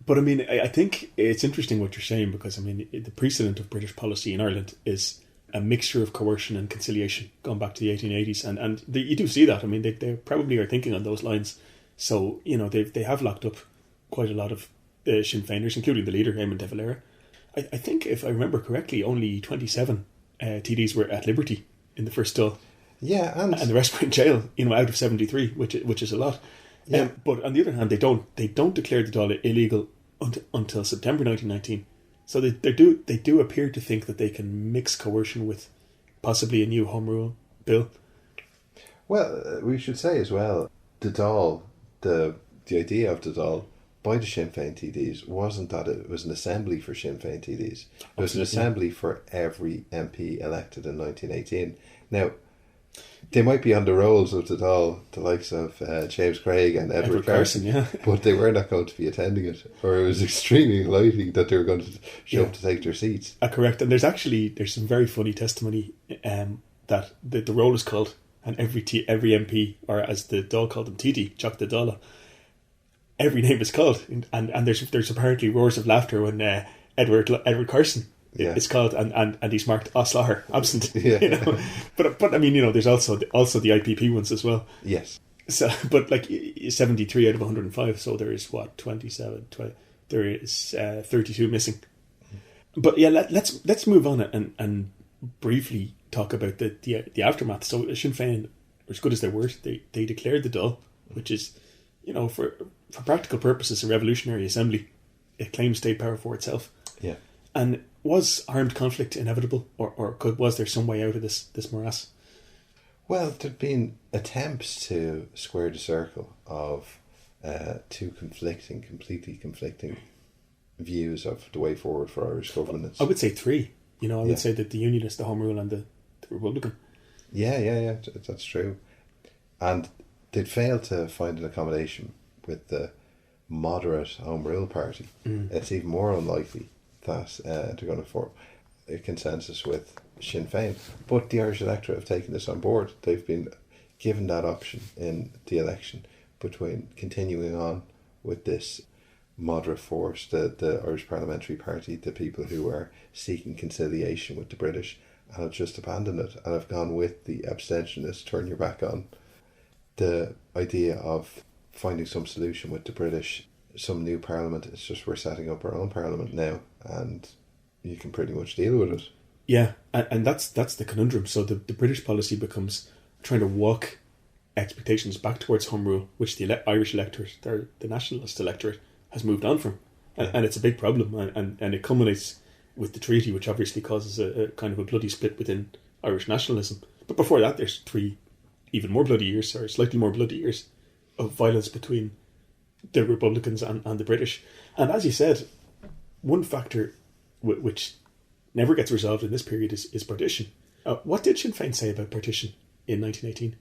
Speaker 2: But I mean, I think it's interesting what you're saying, because I mean, the precedent of British policy in Ireland is a mixture of coercion and conciliation going back to the 1880s. And you do see that. I mean, they probably are thinking on those lines. So, they have locked up quite a lot of Sinn Féiners, including the leader, Eamon de Valera. I think, if I remember correctly, only 27 TDs were at liberty in the first Dáil.
Speaker 1: Yeah, and
Speaker 2: the rest were in jail, out of 73, which is a lot.
Speaker 1: Yeah.
Speaker 2: But on the other hand, they don't declare the Dáil illegal until September 1919. So they do appear to think that they can mix coercion with possibly a new Home Rule bill.
Speaker 1: Well, we should say as well, the Dáil, the idea of the Dáil by the Sinn Féin TDs wasn't that it was an assembly for Sinn Féin TDs. It was an assembly for every MP elected in 1918. Now, they might be on the rolls of the Dáil, the likes of James Craig and Edward Carson,
Speaker 2: yeah.
Speaker 1: But they were not going to be attending it, or it was extremely likely that they were going to show up to take their seats.
Speaker 2: Correct, and there's some very funny testimony that the roll is called, and every MP, or as the Dáil called them, TD, Jock the Dála, every name is called, and there's apparently roars of laughter when Edward Carson is called, and he's marked Oslaher absent.
Speaker 1: Yeah.
Speaker 2: But I mean, there's also the IPP ones as well.
Speaker 1: Yes.
Speaker 2: So, but 73 out of 105, so there is 27, 20, there is 32 missing. But yeah, let's move on and briefly talk about the aftermath. So Sinn Féin, as good as they were, they declared the Dáil, which is, for practical purposes, a revolutionary assembly. It claims state power for itself.
Speaker 1: Yeah.
Speaker 2: And was armed conflict inevitable, or was there some way out of this morass?
Speaker 1: Well, there'd been attempts to square the circle of two completely conflicting views of the way forward for Irish governance.
Speaker 2: I would say three. I would say that the Unionists, the Home Rule, and the Republican.
Speaker 1: Yeah, that's true. And they'd failed to find an accommodation with the moderate Home Rule Party. It's even more unlikely that they're going to form a consensus with Sinn Féin. But the Irish electorate have taken this on board. They've been given that option in the election between continuing on with this moderate force, the Irish Parliamentary Party, the people who are seeking conciliation with the British, and have just abandoned it and have gone with the abstentionist, turn your back on the idea of finding some solution with the British, some new parliament. It's just we're setting up our own parliament now, and you can pretty much deal with it.
Speaker 2: Yeah, and that's the conundrum. So the British policy becomes trying to walk expectations back towards Home Rule, which the Irish electorate, the nationalist electorate, has moved on from. And it's a big problem, and it culminates with the treaty, which obviously causes a kind of a bloody split within Irish nationalism. But before that, there's 3 even more bloody years, or slightly more bloody years, of violence between the Republicans and the British. And as you said, one factor which never gets resolved in this period is partition. What did Sinn Féin say about partition in 1918?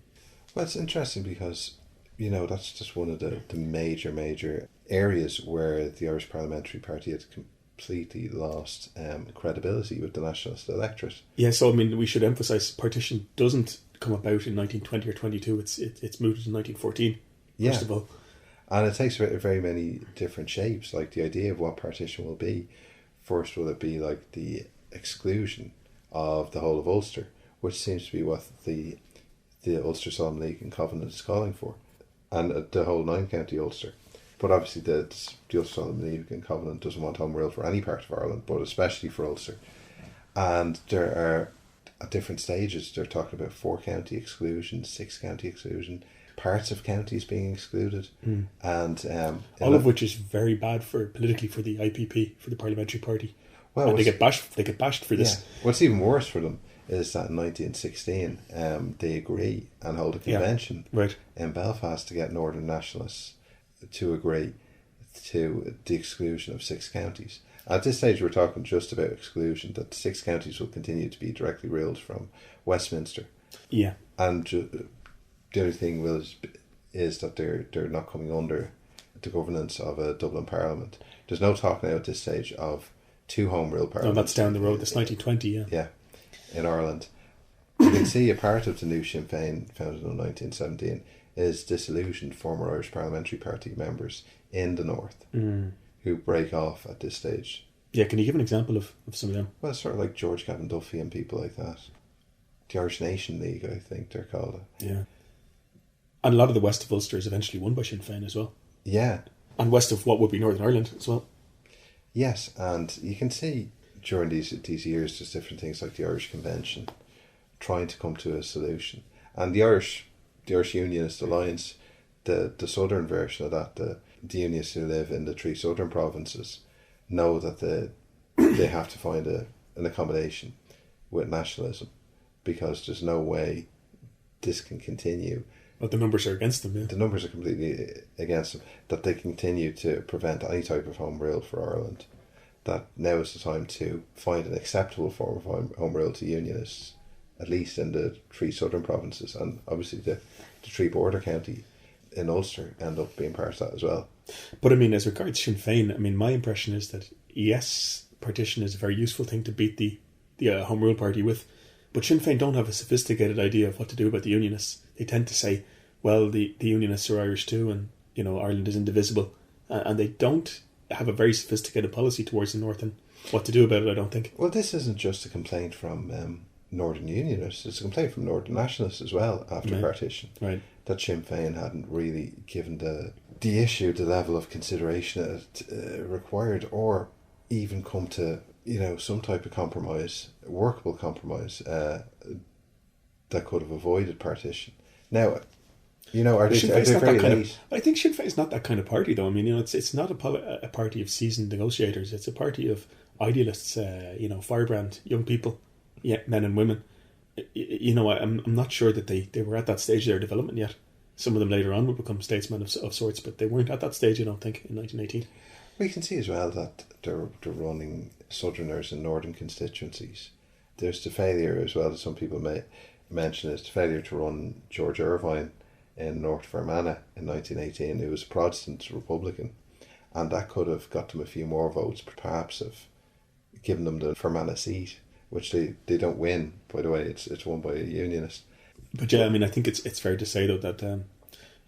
Speaker 1: Well, it's interesting because, that's just one of the major areas where the Irish Parliamentary Party had completely lost credibility with the nationalist electorate.
Speaker 2: Yeah, so I mean, we should emphasise partition doesn't come about in 1920 or 22. It's mooted in 1914, first of all.
Speaker 1: And it takes very many different shapes. Like the idea of what partition will be. First, will it be like the exclusion of the whole of Ulster, which seems to be what the Ulster Solemn League and Covenant is calling for, and the whole 9-county Ulster. But obviously the Ulster Solemn League and Covenant doesn't want Home Rule for any part of Ireland, but especially for Ulster. And there are, at different stages, they're talking about 4-county exclusion, 6-county exclusion, parts of counties being excluded, and
Speaker 2: all of which is very bad politically for the IPP, for the Parliamentary Party.
Speaker 1: Well,
Speaker 2: and they get bashed for this.
Speaker 1: Yeah. What's even worse for them is that in 1916 they agree and hold a convention in Belfast to get Northern nationalists to agree to the exclusion of 6 counties. At this stage, we're talking just about exclusion, that 6 counties will continue to be directly ruled from Westminster.
Speaker 2: Yeah.
Speaker 1: And the only thing is that they're not coming under the governance of a Dublin Parliament. There's no talk now at this stage of 2 Home Rule Parliaments.
Speaker 2: No, that's down the road. That's 1920, yeah.
Speaker 1: Yeah, in Ireland. You can see a part of the new Sinn Féin, founded in 1917, is disillusioned former Irish Parliamentary Party members in the north who break off at this stage.
Speaker 2: Yeah, can you give an example of some of them?
Speaker 1: Well, sort of like George Gavin Duffy and people like that. The Irish Nation League, I think they're called.
Speaker 2: Yeah. And a lot of the west of Ulster is eventually won by Sinn Féin as well.
Speaker 1: Yeah.
Speaker 2: And west of what would be Northern Ireland as well.
Speaker 1: Yes, and you can see during these years there's different things like the Irish Convention trying to come to a solution. And the Irish Unionist Alliance, the southern version of that, the Unionists who live in the 3 southern provinces know that they have to find an accommodation with nationalism, because there's no way this can continue.
Speaker 2: But the numbers are against them, yeah.
Speaker 1: The numbers are completely against them, that they continue to prevent any type of home rule for Ireland. That now is the time to find an acceptable form of home rule to Unionists, at least in the 3 southern provinces, and obviously the 3 border county in Ulster end up being part of that as well.
Speaker 2: But I mean, as regards Sinn Féin, I mean, my impression is that yes, partition is a very useful thing to beat the Home Rule Party with, but Sinn Féin don't have a sophisticated idea of what to do about the Unionists. They tend to say, well, the Unionists are Irish too, and Ireland is indivisible, and they don't have a very sophisticated policy towards the North and what to do about it, I don't think.
Speaker 1: Well, this isn't just a complaint from Northern Unionists, it's a complaint from Northern Nationalists as well after partition.
Speaker 2: Right.
Speaker 1: That Sinn Féin hadn't really given the issue the level of consideration it required, or even come to some type of compromise, workable compromise that could have avoided partition. Now, are they very late?
Speaker 2: I think Sinn Féin is not that kind of party, though. I mean, it's not a party of seasoned negotiators. It's a party of idealists, firebrand young people, men and women. I'm not sure that they were at that stage of their development yet. Some of them later on would become statesmen of sorts, but they weren't at that stage, I don't think, in 1918.
Speaker 1: We can see as well that they're running Southerners and Northern constituencies. There's the failure as well, that some people may mention, is the failure to run George Irvine in North Fermanagh in 1918, who was a Protestant Republican, and that could have got them a few more votes, perhaps have given them the Fermanagh seat, which they don't win, by the way. It's won by a Unionist.
Speaker 2: But yeah, I mean, I think it's fair to say, though, that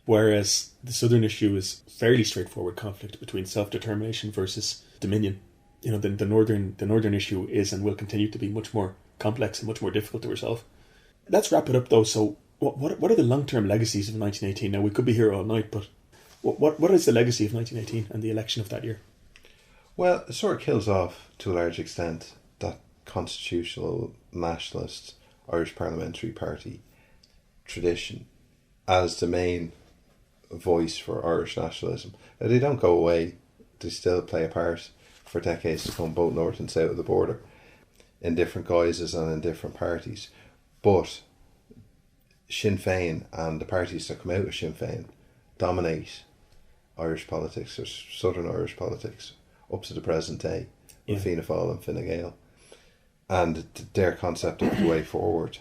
Speaker 2: whereas the Southern issue is fairly straightforward conflict between self-determination versus dominion, the Northern issue is and will continue to be much more complex and much more difficult to resolve. Let's wrap it up, though. So what are the long-term legacies of 1918? Now, we could be here all night, but what is the legacy of 1918 and the election of that year?
Speaker 1: Well, it sort of kills off, to a large extent, that constitutional nationalist Irish Parliamentary Party tradition as the main voice for Irish nationalism. Now, they don't go away. They still play a part for decades to come, both north and south of the border, in different guises and in different parties. But Sinn Féin and the parties that come out of Sinn Féin dominate Irish politics, or Southern Irish politics, up to the present day, with Fianna Fáil and Fine Gael. And their concept of the way forward,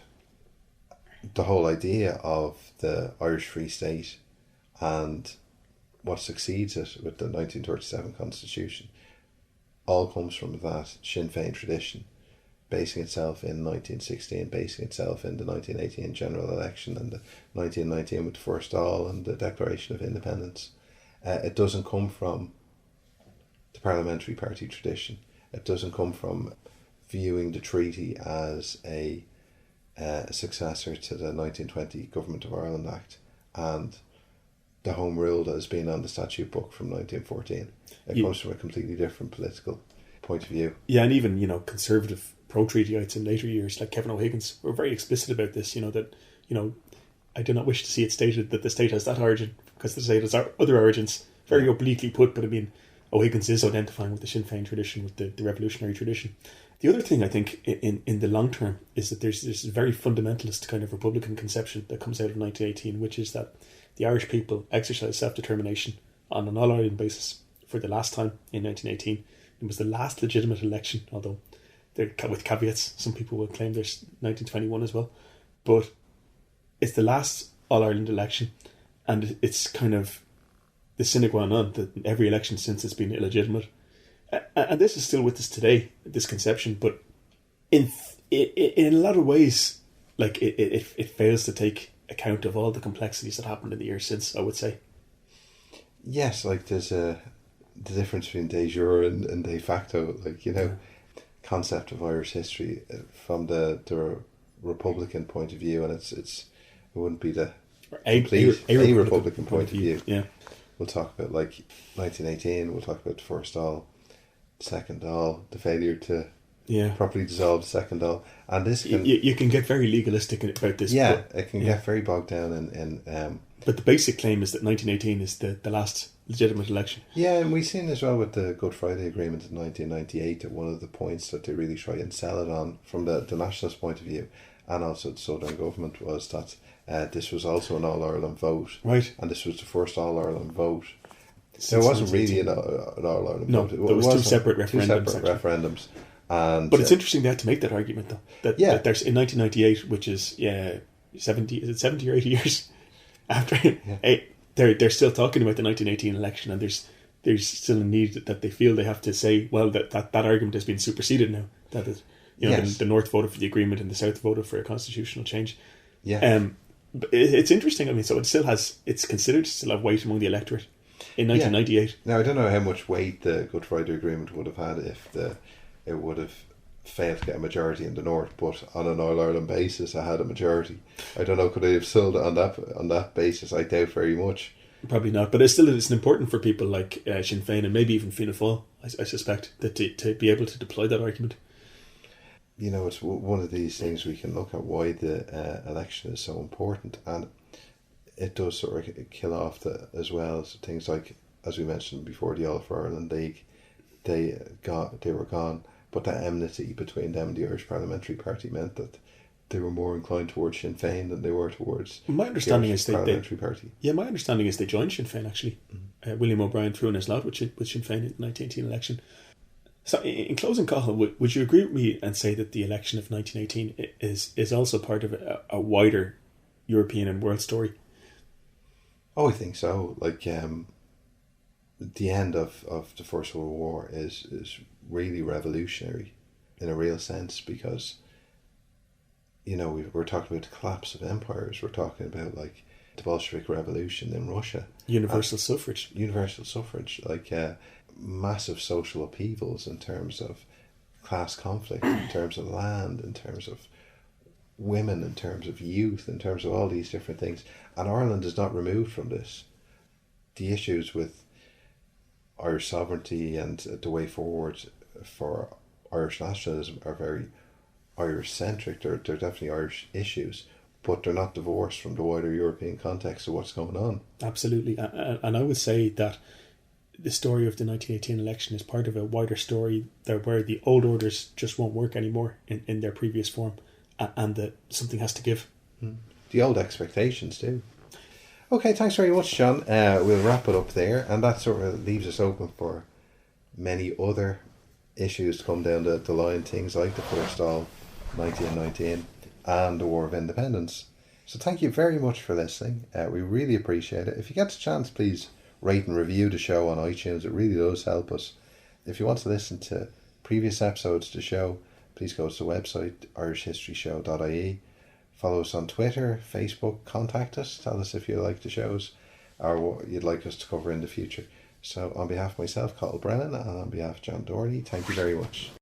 Speaker 1: the whole idea of the Irish Free State and what succeeds it with the 1937 Constitution, all comes from that Sinn Féin tradition, basing itself in 1916, basing itself in the 1918 General Election and the 1919 with the First Dáil and the Declaration of Independence. It doesn't come from the Parliamentary Party tradition. It doesn't come from viewing the treaty as a successor to the 1920 Government of Ireland Act and the Home Rule that has been on the statute book from 1914. It comes from a completely different political point of view. Yeah,
Speaker 2: and even, conservative pro-treatyites in later years, like Kevin O'Higgins, were very explicit about this, that, I do not wish to see it stated that the state has that origin, because the state has other origins. Very obliquely put, but I mean, O'Higgins is identifying with the Sinn Féin tradition, with the revolutionary tradition. The other thing I think in the long term is that there's this very fundamentalist kind of Republican conception that comes out of 1918, which is that the Irish people exercise self-determination on an all-Ireland basis for the last time in 1918. It was the last legitimate election, although with caveats. Some people will claim there's 1921 as well. But it's the last all-Ireland election, and it's kind of the sine qua non that every election since has been illegitimate. And this is still with us today, this conception, but in a lot of ways, like it fails to take account of all the complexities that happened in the years since, I would say.
Speaker 1: Yes, like there's the difference between de jure and de facto, concept of Irish history from the Republican point of view, and it wouldn't be the a Republican point of view.
Speaker 2: Yeah.
Speaker 1: We'll talk about 1918, we'll talk about the First Dáil, Second Dáil, the failure to properly dissolve the Second Dáil, and this can,
Speaker 2: you can get very legalistic about this.
Speaker 1: Yeah, it can get very bogged down in
Speaker 2: but the basic claim is that 1918 is the last legitimate election.
Speaker 1: Yeah, and we've seen as well with the Good Friday Agreement in 1998 that one of the points that they really try and sell it on from the nationalist point of view, and also the Southern government, was that this was also an All-Ireland vote.
Speaker 2: Right.
Speaker 1: And this was the first All-Ireland vote. There wasn't really an All-Ireland vote.
Speaker 2: There was two separate referendums.
Speaker 1: And,
Speaker 2: but it's interesting they had to make that argument, though. That there's in 1998, which is 70 or 80 years after, they're still talking about the 1918 election, and there's still a need that they feel they have to say, well, that argument has been superseded now. That is, the North voted for the agreement and the South voted for a constitutional change.
Speaker 1: Yeah.
Speaker 2: But it's interesting. I mean, so it's considered to still have weight among the electorate. in 1998.
Speaker 1: Now, I don't know how much weight the Good Friday Agreement would have had if it would have failed to get a majority in the North, but on an All-Ireland basis, I had a majority. I don't know, could I have sold it on that basis? I doubt very much.
Speaker 2: Probably not, but it's important for people like Sinn Féin and maybe even Fianna Fáil, I suspect, that to be able to deploy that argument.
Speaker 1: You know, it's one of these things we can look at why the election is so important, and it does sort of kill off as well as things like, as we mentioned before, the All for Ireland League. They were gone, but that enmity between them and the Irish Parliamentary Party meant that they were more inclined towards Sinn Féin than they were towards
Speaker 2: my understanding
Speaker 1: the Irish
Speaker 2: is
Speaker 1: Parliamentary Party.
Speaker 2: Yeah, my understanding is they joined Sinn Féin, actually. Mm-hmm. William O'Brien threw in his lot with Sinn Féin in the 1918 election. So, in closing, Cathal, would you agree with me and say that the election of 1918 is also part of a wider European and world story?
Speaker 1: Oh, I think so. Like, the end of the First World War is really revolutionary in a real sense, because, you know, we're talking about the collapse of empires. We're talking about, like, the Bolshevik Revolution in Russia.
Speaker 2: Universal suffrage.
Speaker 1: Like, massive social upheavals in terms of class conflict, in terms of land, in terms of women, in terms of youth, in terms of all these different things. And Ireland is not removed from this. The issues with Irish sovereignty and the way forward for Irish nationalism are very Irish-centric. They're definitely Irish issues, but they're not divorced from the wider European context of what's going on.
Speaker 2: Absolutely. And I would say that the story of the 1918 election is part of a wider story there, where the old orders just won't work anymore in their previous form, and that something has to give.
Speaker 1: The old expectations too. Okay, thanks very much, John. We'll wrap it up there, and that sort of leaves us open for many other issues to come down the line, things like the First All 1919 and the War of Independence. So thank you very much for listening. We really appreciate it. If you get a chance, please rate and review the show on iTunes. It really does help us. If you want to listen to previous episodes of the show, please go to the website irishhistoryshow.ie. Follow us on Twitter, Facebook, contact us, tell us if you like the shows or what you'd like us to cover in the future. So on behalf of myself, Cathal Brennan, and on behalf of John Doherty, thank you very much.